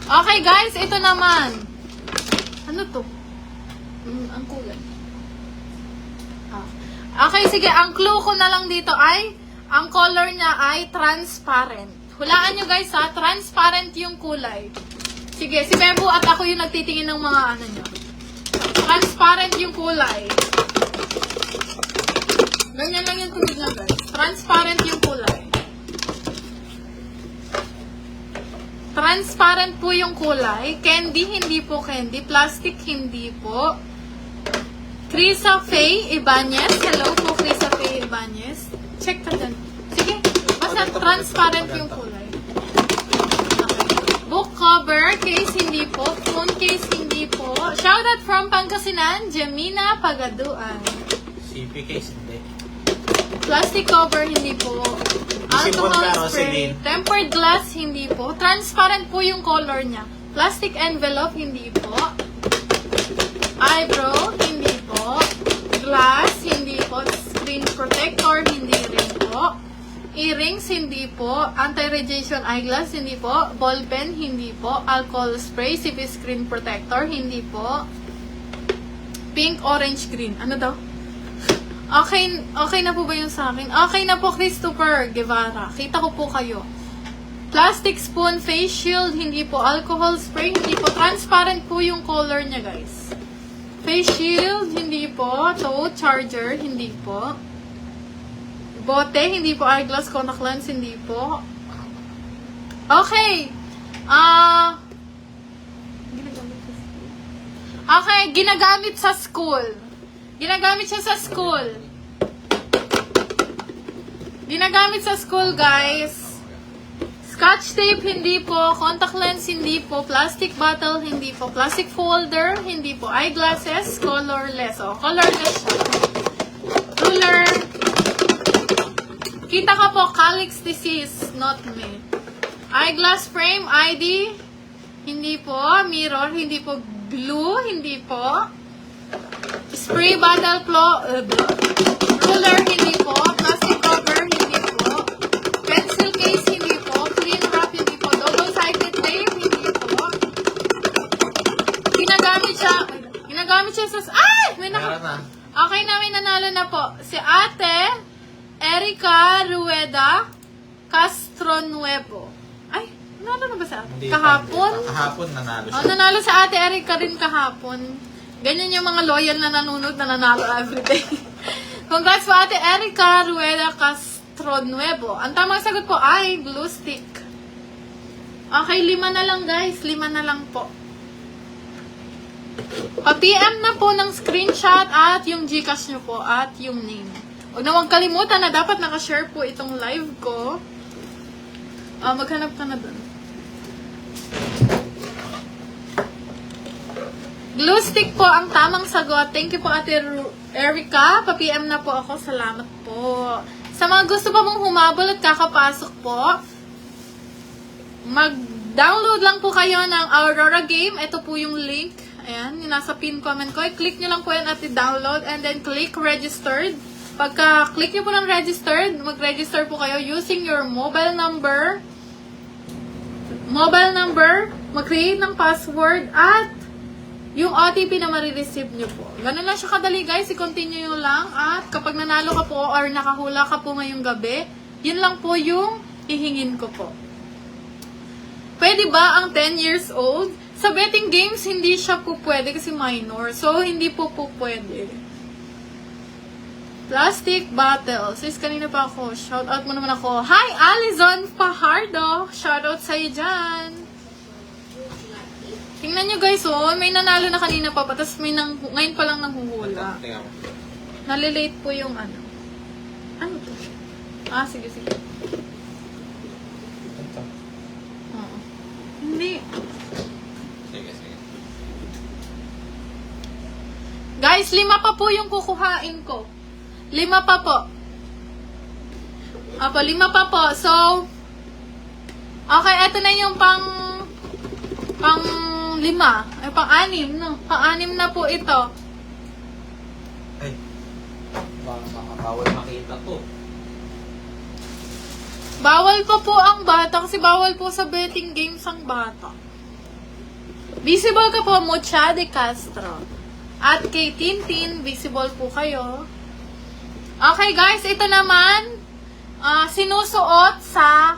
Okay guys, ito naman. Ano to? Ang kulay. Okay, sige. Ang clue ko na lang dito ay, ang color niya ay transparent. Hulaan nyo guys ha, transparent yung kulay. Sige, si Bebo at ako yung nagtitingin ng mga ano nyo. Transparent yung kulay. Ganyan lang yung tubig na guys. Transparent yung kulay. Transparent po yung kulay. Candy, hindi po candy. Plastic, hindi po. Krisa Faye Ibanez. Hello po, Krisa Faye Ibanez. Check ka dyan. Sige, basta transparent yung kulay. Okay. Book cover, case hindi po. Phone case hindi po. Shoutout from Pangasinan, Jemina Pagaduan. CP case, hindi. Plastic cover, hindi po. Alcohol Sipon spray. Tempered glass, hindi po. Transparent po yung color niya. Plastic envelope, hindi po. Eyebrow, hindi po. Glass, hindi po. Screen protector, hindi rin po. Earrings, hindi po. Anti-radiation eyeglass, hindi po. Ball pen, hindi po. Alcohol spray, CP screen protector, hindi po. Pink, orange, green. Ano daw? Okay na po ba yung sa akin? Okay na po, Christopher Guevara. Kita ko po kayo. Plastic spoon, face shield, hindi po. Alcohol spray, hindi po. Transparent po yung color niya, guys. Face shield, hindi po. Tote, charger, hindi po. Bote, hindi po. Eyeglass, contact lens, hindi po. Okay. Okay, ginagamit sa school. Ginagamit siya sa school. Ginagamit sa school, guys. Scotch tape, hindi po. Contact lens, hindi po. Plastic bottle, hindi po. Plastic folder, hindi po. Eyeglasses, colorless. O, colorless siya. Ruler. Kita ka po, calyx disease, not me. Eyeglass frame, ID, hindi po. Mirror, hindi po. Glue, hindi po. Spray bottle, ruler, hindi po. Plastic cover, hindi po. Pencil case, hindi po. Clean wrap, hindi po. Double-sided tape, hindi po. Ginagamit siya sa... Ay! May Meron na. Okay na, may nanalo na po. Si Ate Erica Rueda Castronuevo. Ay, nanalo na ba sa Hindi kahapon? pa. Kahapon nanalo siya. Oh, nanalo sa Ate Erica rin kahapon. Ganyan yung mga loyal na nanonood na nanalo everyday. Congrats po Ate Erica Rueda Castronuevo. Ang tamang sagot po ay glue stick. Okay, 5 na lang guys. 5 na lang po. Pa-PM na po ng screenshot at yung Gcash nyo po at yung name. Huwag kalimutan na dapat nakashare po itong live ko. Maghanap ka na dun. Glue stick po ang tamang sagot. Thank you po Ate Erica. Pa-PM na po ako. Salamat po. Sa mga gusto pa mong humabol at kakapasok po, mag-download lang po kayo ng Aurora Game. Ito po yung link. Ayan, yung nasa pin comment ko. I-click nyo lang po yan at i-download and then click registered. Pagka-click nyo po ng registered, mag-register po kayo using your mobile number, mag-create ng password, at yung OTP na marireceive nyo po. Ganun lang siya kadali guys, i-continue nyo lang, at kapag nanalo ka po or nakahula ka po ngayong gabi, yun lang po yung hihingin ko po. Pwede ba ang 10 years old? Sa betting games, hindi siya po pwede kasi minor. So, hindi po pwede. Plastic bottle. Sis, kanina pa ako. Shoutout mo naman ako. Hi, Alizon Fajardo. Shoutout sa'yo dyan. Tingnan nyo guys, oh. May nanalo na kanina pa. Tapos may ngayon pa lang nanghuhula. Tingnan mo. Nalilate po yung ano. Ano to? Sige. Ito. Oo. Hindi. Sige. Guys, 5 pa po yung kukuhain ko. 5 pa po. 5 pa po. So, okay, eto na yung pang 5. Ay, pang-6, no? Pang-6 na po ito. Ay. Bawal makita to. Bawal pa po ang bata kasi bawal po sa betting games ang bata. Visible ka po, Mucha de Castro. At kay Tintin, visible po kayo. Okay guys, ito naman, sinusuot sa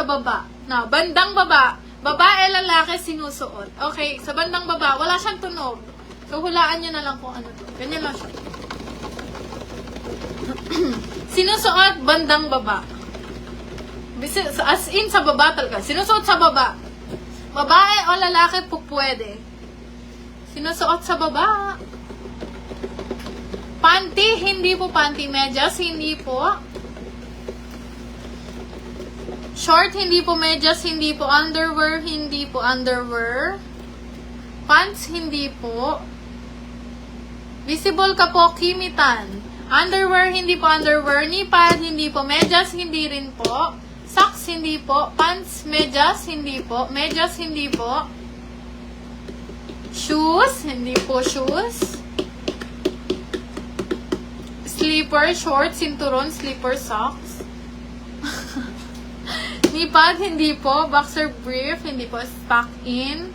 baba. Na, bandang baba. Babae, lalaki, sinusuot. Okay, sa bandang baba, wala siyang tunog. So, hulaan nyo na lang kung ano to. Ganyan lang siya. Sinusuot bandang baba. As in, sa baba talaga. Sinusuot sa baba. Babae o lalaki po pwede. Sinusuot sa baba. Panty, hindi po panty. Medyas, hindi po. Short, hindi po medyas, hindi po underwear, hindi po underwear. Pants, hindi po. Visible ka po, kimitan. Underwear, hindi po underwear. Knee pad, hindi po. Medyas, hindi rin po. Socks, hindi po. Pants, medyas, hindi po. Medyas, hindi po. Shoes, hindi po shoes. Slipper, short, sinturon, slipper, socks. Knee pad, hindi po. Boxer brief, hindi po. Stock in.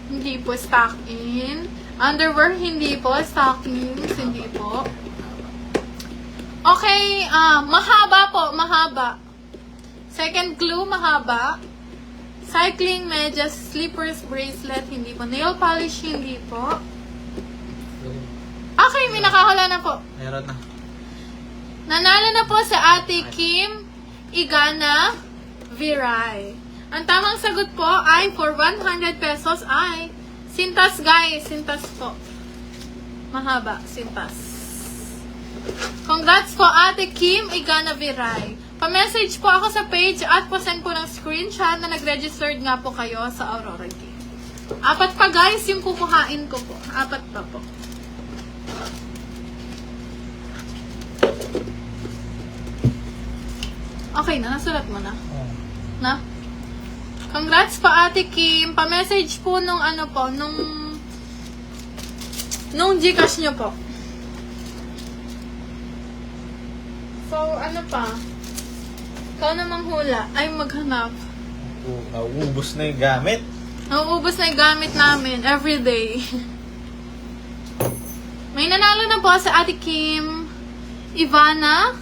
Hindi po stock in. Underwear, hindi po. Stockings, hindi po. Okay, mahaba po, mahaba. Second clue, mahaba. Cycling, medyas, slippers, bracelet, hindi po. Nail polish, hindi po. Okay, may nakahula na po. Meron na. Nanalo na po sa Ate Kim Igana Viray. Ang tamang sagot po ay for 100 pesos ay sintas, guys. Sintas po. Mahaba. Sintas. Congrats po, Ate Kim Igana Viray. Pa-message po ako sa page at po-send po ng screenshot na nag-registered nga po kayo sa Aurora Game. 4 pa, guys, yung kukuhain ko po. 4 pa po. Okay na, nasulat mo na. Na? Congrats po, Ate Kim. Pa-message po nung ano po, nung Gcash nyo po. So, ano pa? Ikaw namang hula. Ay, maghanap. Ubus na yung gamit. Nauubos na yung gamit namin everyday. May nanalo na po sa Ate Kim Igana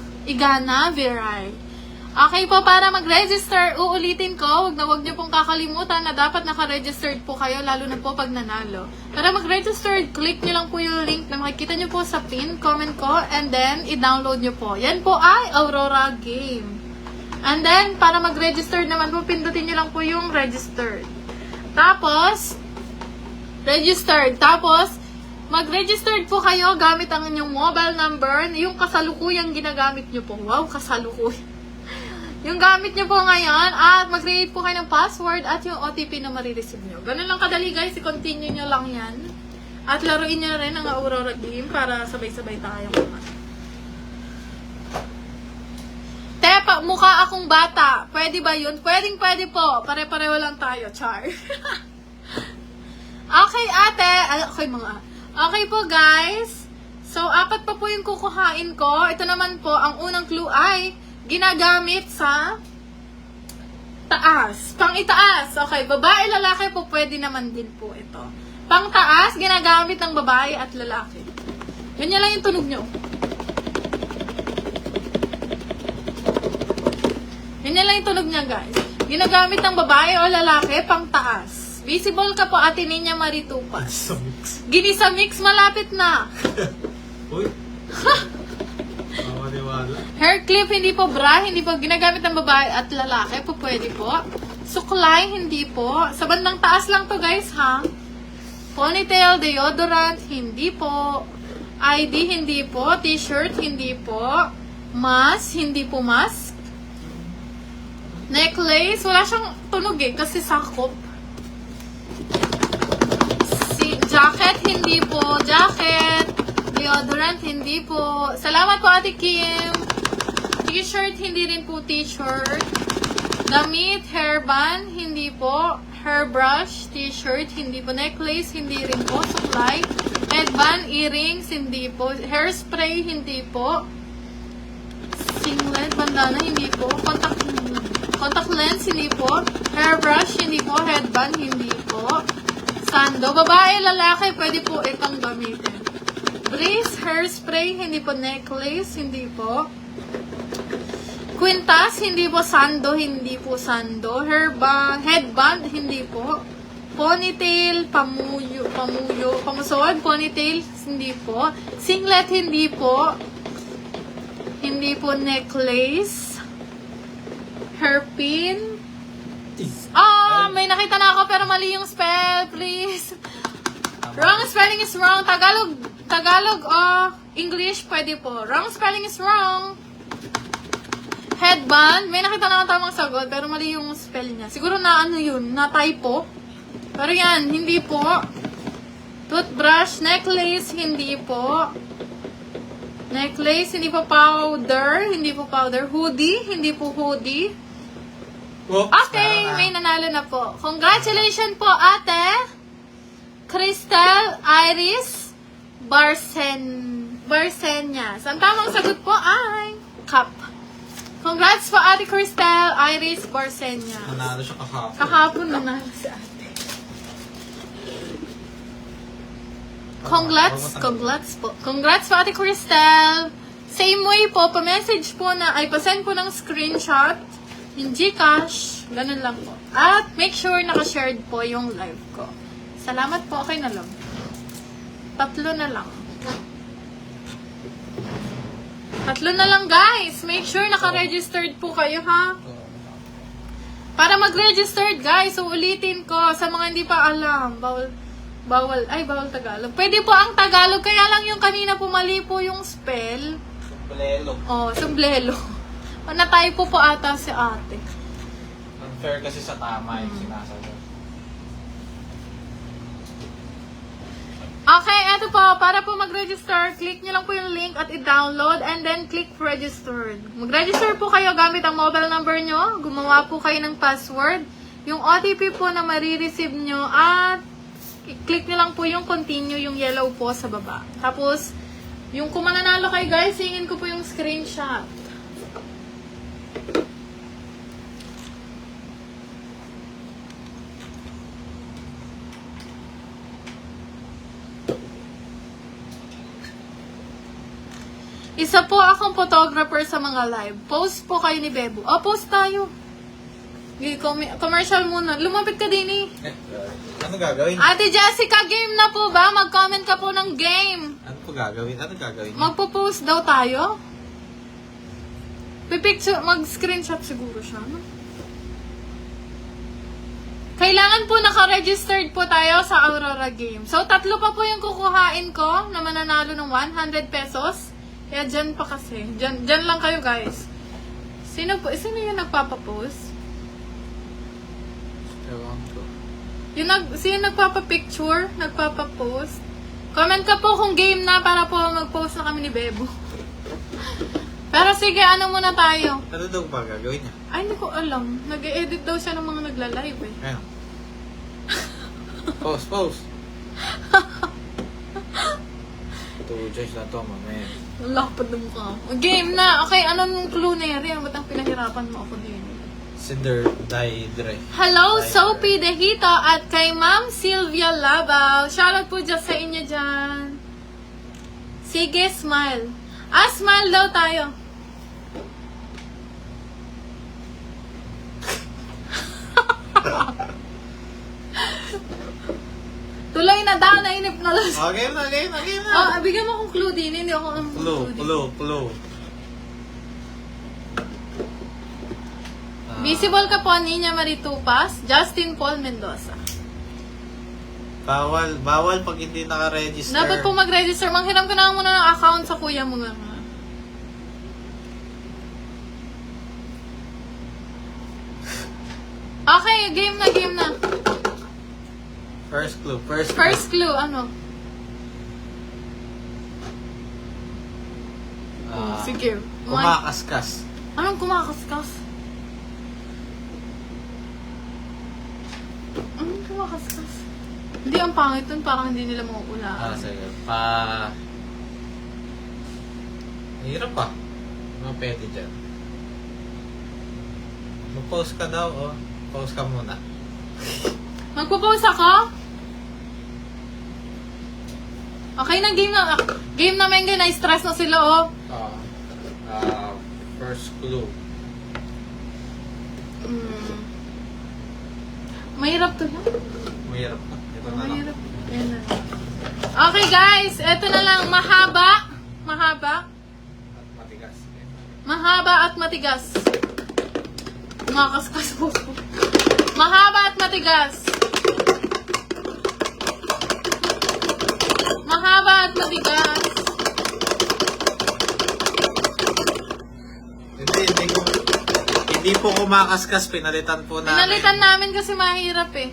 Viray. Okay po, para mag-register, uulitin ko, wag niyo pong kakalimutan na dapat naka-registered po kayo, lalo na po pag nanalo. Para mag-register, click niyo lang po yung link na makikita niyo po sa pin, comment ko, and then, i-download niyo po. Yan po ay Aurora Game. And then, para mag-register naman po, pindutin niyo lang po yung registered. Tapos, registered. Tapos, mag-registered po kayo gamit ang inyong mobile number, yung kasalukuyang ginagamit niyo po. Wow, kasalukuyan. Yung gamit nyo po ngayon, at mag-create po kayo ng password at yung OTP na marireceive nyo. Ganun lang kadali, guys. I-continue nyo lang yan. At laruin nyo rin ang Aurora Game para sabay-sabay tayo kumain. Tepa, mukha akong bata. Pwede ba yun? Pwede po. Pare-pareho lang tayo, char. Okay, ate. Okay, mga. Okay po, guys. So, 4 pa po yung kukuhain ko. Ito naman po, ang unang clue ay ginagamit sa taas. Pang-itaas. Okay, babae, lalaki po, pwede naman din po ito. Pang-taas, ginagamit ng babae at lalaki. Ganyan lang yung tunog nyo. Ganyan lang yung tunog niya, guys. Ginagamit ng babae o lalaki, pang-taas. Visible ka po, Ate Ninya Maritupas. Ginisa mix, malapit na. Uy. Maniwala. Hair clip, hindi po bra, hindi po ginagamit ng babae at lalaki po, pwede po. Suklay, hindi po. Sa bandang taas lang to, guys, ha? Ponytail, deodorant, hindi po. ID, hindi po. T-shirt, hindi po. Mask, hindi po mask. Necklace, wala siyang tunog eh, kasi sakop. Jacket, hindi po. Jacket. Deodorant, hindi po. Salamat po, Ate Kim. T-shirt, hindi rin po t-shirt. Damit, hairband, hindi po. Hairbrush, t-shirt, hindi po. Necklace, hindi rin po. Supply. Headband, earrings, hindi po. Hairspray, hindi po. Singlet, bandana, hindi po. Contact lens, hindi po. Hairbrush, hindi po. Headband, hindi po. Sando, babae, lalaki, pwede po itong gamitin. Brace, hairspray, hindi po. Necklace, hindi po. Quintas, hindi po. Sando, hindi po sando. Headband, hindi po. Ponytail, pamusod, ponytail, hindi po. Singlet, hindi po. Hindi po necklace. Hairpin. May nakita na ako pero mali yung spell, please. Wrong spelling is wrong. Tagalog, English, pwede po. Wrong spelling is wrong. Headband, may nakita na ako tamang sagot pero mali yung spell niya. Siguro na ano yun, na typo. Pero yan, hindi po. Toothbrush, necklace, hindi po. Necklace, hindi po powder. Hindi po powder. Hoodie, hindi po hoodie. Oops, Okay, may nanalo na po. Congratulations po, ate. Crystal Iris Barsenyas. Ang tamang sagot po ay cup. Congrats po, ate Crystal Iris Barsenyas. Nanalo siya kahapon. Kahapon nanalo si ate. Congrats po. Congrats po, ate Crystal. Same way po, pa-message po na, pa-send po ng screenshot, yung Gcash, ganun lang po. At make sure naka-shared po yung live ko. Salamat po, okay na lang. 3 na lang. 3 na lang, guys. Make sure naka-registered po kayo, ha? Para mag-registered, guys, so ulitin ko sa mga hindi pa alam. Bawal Tagalog. Pwede po ang Tagalog, kaya lang yung kanina po mali po yung spell. Sombrero. Sombrero. Na-typo po ata si ate. Unfair kasi sa tama yung sinasagot. Okay, eto po. Para po mag-register, click nyo lang po yung link at i-download and then click registered. Mag-register po kayo gamit ang mobile number nyo. Gumawa po kayo ng password. Yung OTP po na marireceive nyo at i-click nyo lang po yung continue, yung yellow po sa baba. Tapos, yung kung mananalo kayo guys, hingin ko po yung screenshot. Isa po akong photographer sa mga live. Post po kayo ni Bebo. Post tayo. Commercial muna. Lumapit ka din eh. Ano gagawin? Ate Jessica, game na po ba? Mag-comment ka po ng game. Ano gagawin? Magpo-post daw tayo? Pipicture, mag-screenshot siguro siya. No? Kailangan po naka-registered po tayo sa Aurora Game. So, 3 pa po yung kukuhain ko na mananalo ng 100 pesos. Kaya dyan pa kasi. Dyan lang kayo guys. Sino yung nagpapapost? Ewan ko. Sino nagpapapicture? Nagpapapost? Comment ka po kung game na para po mag-post na kami ni Bebo. Pero sige, ano muna tayo? Ano daw ba gagawin niya? Ay, hindi ko alam. Nag-edit daw siya ng mga nagla-live eh. Ayan. Post. 2 joys na to, mamaya. Ang lapad ng mukha mo. Game na! Okay, anong clue na yan? Ba't ang pinahirapan mo ako din? Cinder Daidre. Hello, Sophie Dehito at kay Ma'am Sylvia Labaw. Shoutout po dyan sa inyo dyan. Sige, smile. Smile daw tayo. Tuloy na daw, nainip na lang. Game na. Bigyan mo akong clue din. Hindi ako ang Clue. Visible ka po, Nina Maritupas, Justin Paul Mendoza. Bawal pag hindi naka-register. Dapat po mag-register. Manghiram ka na muna ng account sa kuya mo nga. Okay, game na. First clue. First clue, ano? Sige. Kumakaskas. Anong kumakaskas? Anong kumakaskas? Hindi, ang pangit dun. Parang hindi nila mauulaan. Sige. Hirap pa. Mga pwede dyan. Mag-post ka daw, Post ka muna. Magpo-post ako? Okay na, game na. Game na, Mengge. Na-stress na sila, First clue. Mahirap to na. Mahirap na. Ito na lang. Mahirap. Ayan na. Okay guys, eto na lang. Mahaba. Mahaba. At matigas. Mahaba at matigas. Makaskas po. Mahaba at matigas. Mahaba at matigas. Hindi po kumakaskas. Pinalitan po namin. Pinalitan namin kasi mahirap eh.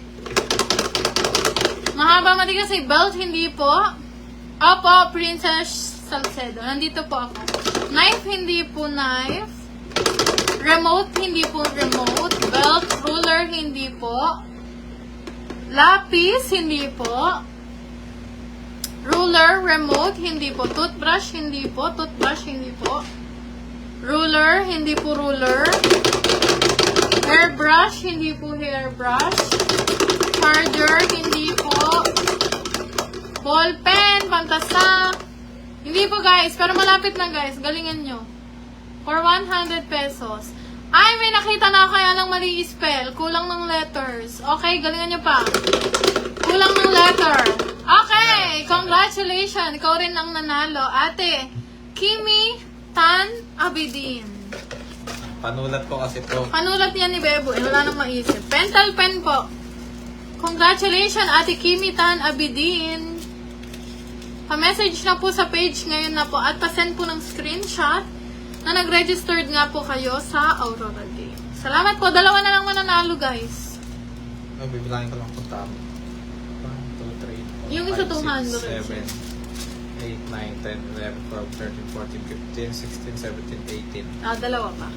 Mahaba matigas ay belt, hindi po. Opo, Princess Salcedo. Nandito po ako. Knife, hindi po knife. Remote, hindi po remote. Belt, ruler, hindi po. Lapis, hindi po. Ruler, remote, hindi po. Toothbrush, hindi po. Toothbrush, hindi po. Ruler, hindi po ruler. Hairbrush, hindi po hairbrush. Charger, hindi po. Ball pen, pantasa. Hindi po guys, pero malapit na guys. Galingan nyo. For 100 pesos. Ay, may nakita na kaya lang mali spell. Kulang ng letters. Okay, galingan nyo pa. Kulang ng letter. Okay, congratulations. Ikaw rin ang nanalo. Ate, Kimi Tan Abidin. Panulat po kasi to. Panulat yan ni Bebo. Wala nang maisip. Pentel pen po. Congratulations, Ate Kimi Tan Abidin. Pa-message na po sa page ngayon na po at pa-send po ng screenshot na nag-registered nga po kayo sa Aurora Game. Salamat po. Dalawa na lang mananalo, guys. Bibilangin ko lang kung tama. 1, 2, 3, 4, Yung isa 5, 6, 200. 7, 8, 9, 10, 11, 12, 13, 14, 15, 16, 17, 18. Ah, dalawa pa.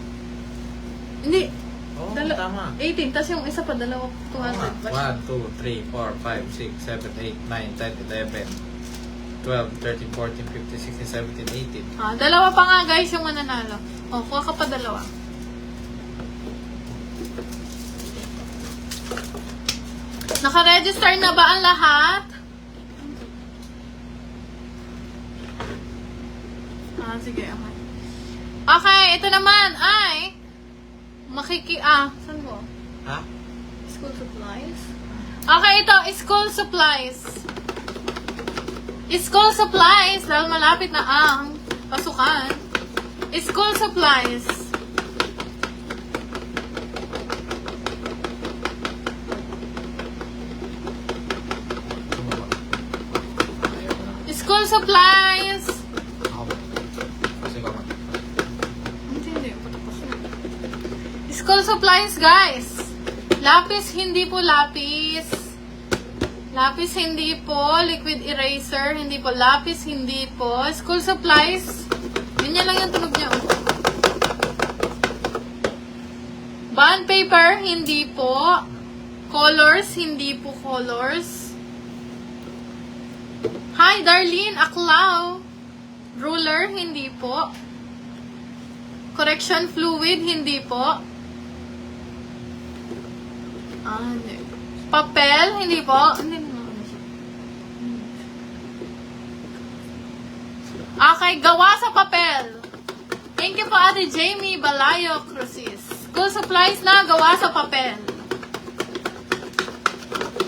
Hindi. Oo, tama. 18. Tapos yung isa pa, dalawa. 200 pa siya. 1, 2, 3, 4, 5, 6, 7, 8, 9, 10, 11, 12, 13, 14, 15, 16, 17, 18. Ah, dalawa pa nga, guys, yung mananalo. O, kuha ka pa dalawa. Naka-register na ba ang lahat? Ah, sige, okay. Okay, ito naman ay saan mo? Ha? School supplies? Okay, ito, school supplies. School supplies, dahil malapit na ang pasukan. School supplies. School supplies. Kasi ko man. Hindi. School supplies, guys. Lapis, hindi po lapis. Lapis, hindi po. Liquid eraser, hindi po. Lapis, hindi po. School supplies. Ganyan lang yung tunog niya. Bond paper, hindi po. Colors, hindi po colors. Hi, Darlene Aklaw. Ruler, hindi po. Correction fluid, hindi po. Papel, hindi po. Okay, gawa sa papel. Thank you po, Ate Jamie Balayo Crucis. School supplies na gawa sa papel.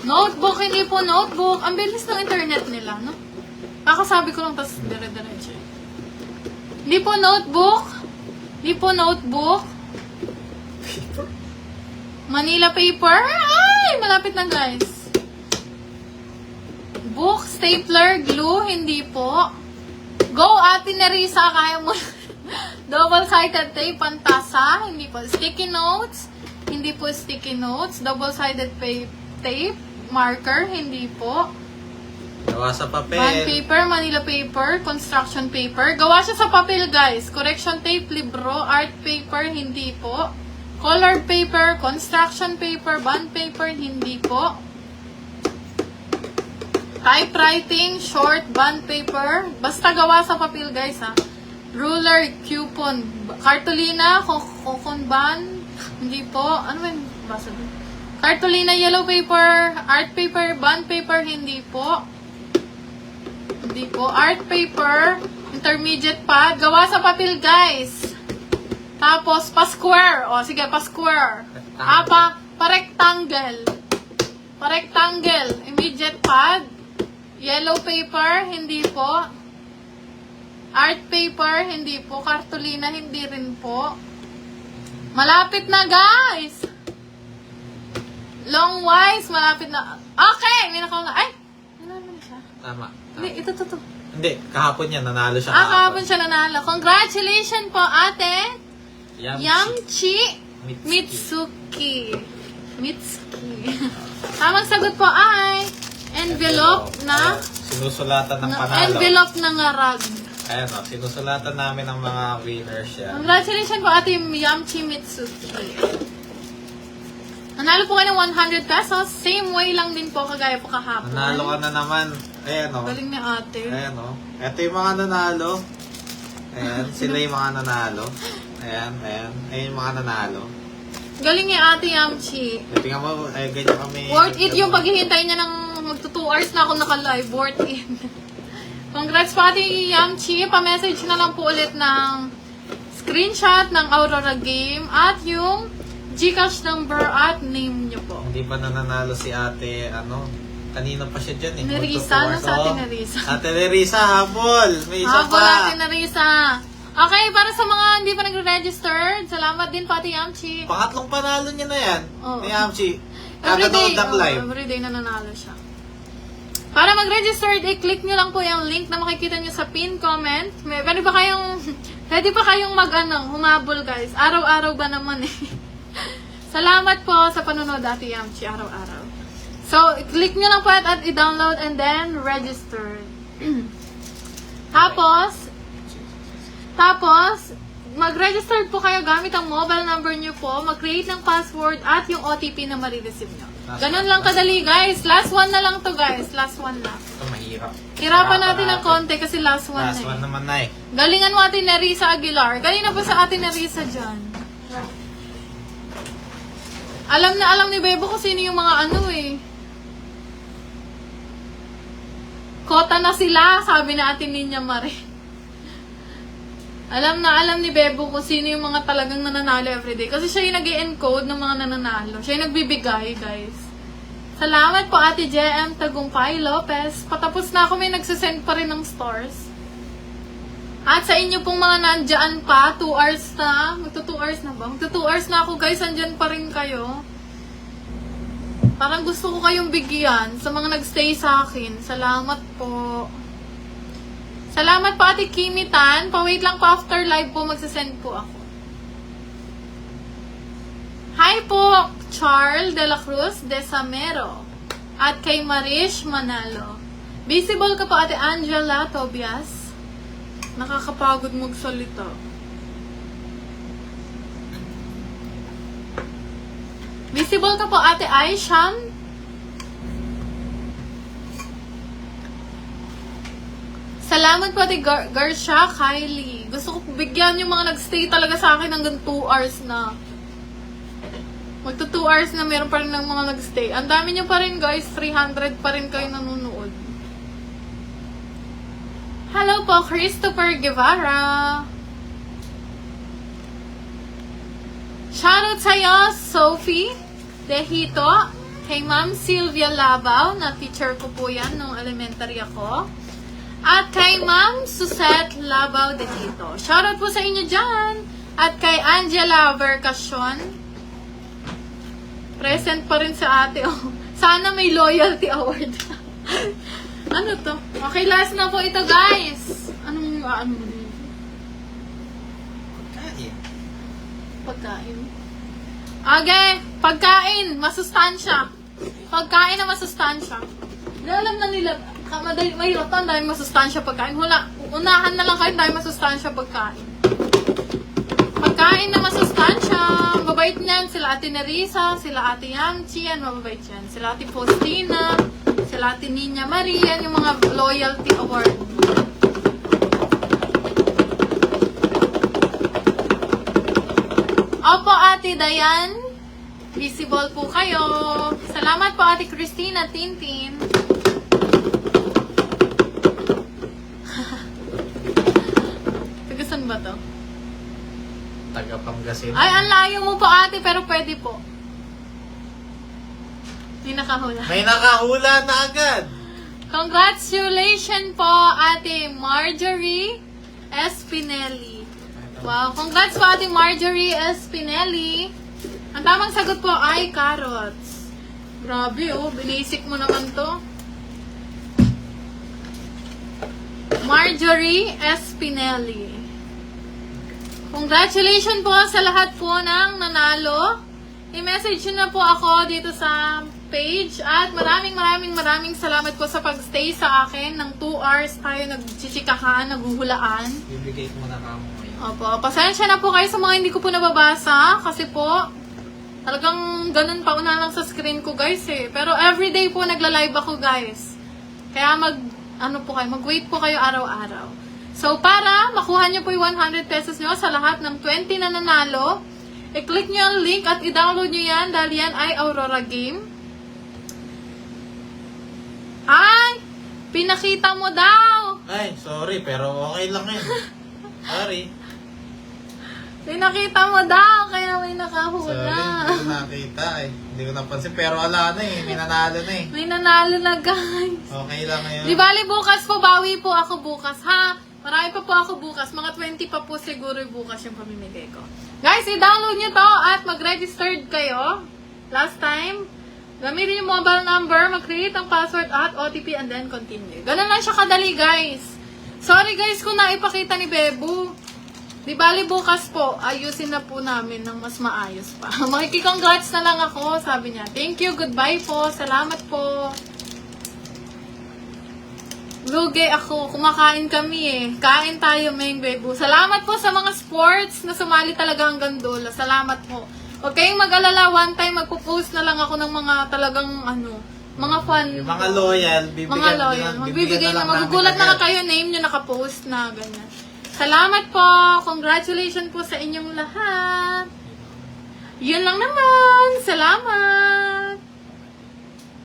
Notebook, hindi po notebook. Ang bilis ng internet nila, no? Kakasabi ko lang, tapos dire-diretso. Hindi po notebook. Hindi po notebook. Manila paper. Ay, malapit na, guys. Book, stapler, glue, hindi po. Go, Ate Nerissa, kaya mo. Double-sided tape, pantasa, hindi po. Sticky notes, hindi po sticky notes. Double-sided tape, marker, hindi po. Gawa sa papel. Bond paper, Manila paper, construction paper. Gawa siya sa papel, guys. Correction tape, libro, art paper, hindi po. Colored paper, construction paper, bond paper, hindi po. Typewriting, short, bond paper. Basta gawa sa papel, guys, ha. Ruler, coupon, cartolina, kokonban, hindi po. Ano ba yung basa doon? Cartolina, yellow paper, art paper, bond paper, hindi po. Hindi po. Art paper, intermediate pad. Gawa sa papel, guys. Tapos, pa-square. O, sige, pa-square. Pa-rectangle. Pa-rectangle, immediate pad. Yellow paper, hindi po. Art paper, hindi po. Cartolina, hindi rin po. Malapit na, guys! Long wise, malapit na. Okay! May nakaw na. Ay! Nanalo na siya. Tama. Hindi, ito. Hindi, kahapon yan. Nanalo siya Kahapon siya nanalo. Congratulations po, ate! Yamchi. Mitsuki. Tamang sagot po ay envelope na Sinusulatan ng panalo. envelope na ngarag. Ayan o, sinusulatan namin ng mga winners yan. Congratulations po, ate Yamchi Mitsuki. Nanalo po kayo ng 100 pesos. Same way lang din po kagaya po kahapon. Nanalo ka na naman. Ayan o. Galing ni ate. Ayan o. Ito yung mga nanalo. Ayan, sila yung mga nanalo. Ayan. Ayan yung mga nanalo. Galing ni ate Yamchi. Tingnan mo, ay ganyan kami. Worth it yung paghihintay niya ng magto 2 hours na ako naka-live. Worth it. Congrats po ate Yamchi. Pa-message na lang po ulit ng screenshot ng Aurora Game at yung Gcash number at name niyo po. Hindi ba nananalo si ate, kanina pa siya dyan eh. Nerissa, ano sa ate Nerissa? Ate Nerissa, habol! May isa Habol pa! ate Nerissa. Okay, para sa mga hindi pa nagre-register, salamat din Pati Yamchi. Pangatlong panalo niya na yan. Oo. Ni Yamchi. Kakanood ng live. Everyday na nanalo siya. Para mag-register, i-click nyo lang po yung link na makikita nyo sa pin comment. Pwede pa kayong humabol guys. Araw-araw ba naman eh. Salamat po sa panonood Ate Yamchi, araw-araw. So, i-click nyo lang po at i-download and then register. Tapos, mag-register po kayo gamit ang mobile number nyo po, mag-create ng password at yung OTP na marireceive nyo. Ganun lang kadali, guys. Last one na lang to, guys. Last one na. Ito mahirap. Hirapan natin ng konti kasi last one Last na one naman na eh. Galingan mo Ate Nerissa Aguilar. Galing na po sa Ate Nerissa dyan. Alam ni Bebo kung sino yung mga Kota na sila, sabi na Ate Ninya Marie. Alam ni Bebo kung sino yung mga talagang nananalo everyday. Kasi siya yung nag-encode ng mga nananalo. Siya yung nagbibigay, guys. Salamat po Ate JM Tagumpay Lopez. Patapos na ako, may nagsasend pa rin ng stars. At sa inyo pong mga nandyan pa, 2 hours na. Magto 2 hours na ba? Magto 2 hours na ako, guys. Andyan pa rin kayo. Parang gusto ko kayong bigyan sa mga nagstay sa akin. Salamat po. Salamat po Ate Kimi Tan. Pa-wait lang po after live po, magsasend po ako. Hi po, Charles de la Cruz de Samero. At kay Marish Manalo. Visible ka po Ate Angela Tobias. Nakakapagod magsalita. Visible ka po Ate Aisham. Salamat po Ate Gersha Kylie. Gusto ko bigyan yung mga nagstay talaga sa akin hanggang 2 hours na. Magto 2 hours na meron pa rin ng mga nagstay. Ang dami nyo pa rin guys. 300 pa rin kayo nanonood. Hello po Christopher Guevara. Shoutout sa'yo Sophie Dehito. Kay Ma'am Sylvia Labaw. Na teacher ko po yan nung elementary ako. At kay Ma'am Susette Labaw de Tito. Shoutout po sa inyo dyan. At kay Angela Vercacion. Present pa rin sa ate. Oh. Sana may loyalty award. Ano to? Okay, last na po ito guys. Anong Pagkain. Pagkain. Okay, pagkain. Masustansya. Pagkain na masustansya. Alam na nila. Mahirap to, dahil masustansya pagkain. Unahan na lang kayo dahil masustansya pagkain. Pagkain na masustansya. Mabait niyan. Sila Ate Nerissa, sila Ate Yamchi, yan, mababait yan. Sila Ate Faustina, sila Ate Ninya Marie, yan yung mga loyalty award. Opo, Ate Dayan. Visible po kayo. Salamat po, Ate Christina Tintin. Tagasan ba to? Taga Pangasinan. Ay, ang layo mo po ate, pero pwede po. May nakahula. May nakahula na agad. Congratulations po, Ate Marjorie Espinelli. Wow, congrats po, Ate Marjorie Espinelli. Ang tamang sagot po ay carrots. Grabe oh, binisik mo naman to. Marjorie Espinelli. Congratulations po sa lahat po ng nanalo. I-message nyo na po ako dito sa page. At maraming salamat po sa pagstay sa akin. Ng 2 hours tayo nagchichikahan, naghuhulaan. Bibigay ko na kamo ngayon. Opo, pasensya na po kayo sa mga hindi ko po nababasa. Kasi po, talagang ganun pa una lang sa screen ko guys eh. Pero everyday po nagla-live ako guys. Kaya mag-wait po kayo araw-araw. So, para makuha nyo po yung 100 pesos nyo sa lahat ng 20 na nanalo, i-click nyo ang link at i-download nyo yan dahil yan ay Aurora Game. Ay! Pinakita mo daw! Ay, sorry, pero okay lang yun. Sorry. Pinakita mo daw, kaya may Sorry, nakahula. hindi ko nakita eh. Hindi ko napansin, pero wala na eh. May nanalo na eh. May nanalo na guys. Okay lang ngayon. Di bali bukas po, bawi po ako bukas, ha? Marami pa po ako bukas. Mga 20 pa po siguro bukas yung pamimigay ko. Guys, i-download nyo to at mag-registered kayo. Last time, gamitin yung mobile number, mag-create ang password at OTP and then continue. Ganun lang siya kadali, guys. Sorry guys kung naipakita ni Bebo. Di bali bukas po, ayusin na po namin ng mas maayos pa. Makikikongrats na lang ako, sabi niya. Thank you, goodbye po, salamat po. Lugi ako, kumakain kami eh. Kain tayo, Meng Bebo. Salamat po sa mga sports na sumali talaga hanggang dulo. Salamat po. Huwag kayong mag-alala, one time magpo-post na lang ako ng mga talagang mga fun. Yung mga loyal, bibigyan Mga loyal. Magbibigay na, magugulat na kayo, name nyo nakapost na, ganyan. Salamat po. Congratulations po sa inyong lahat. Yun lang naman. Salamat.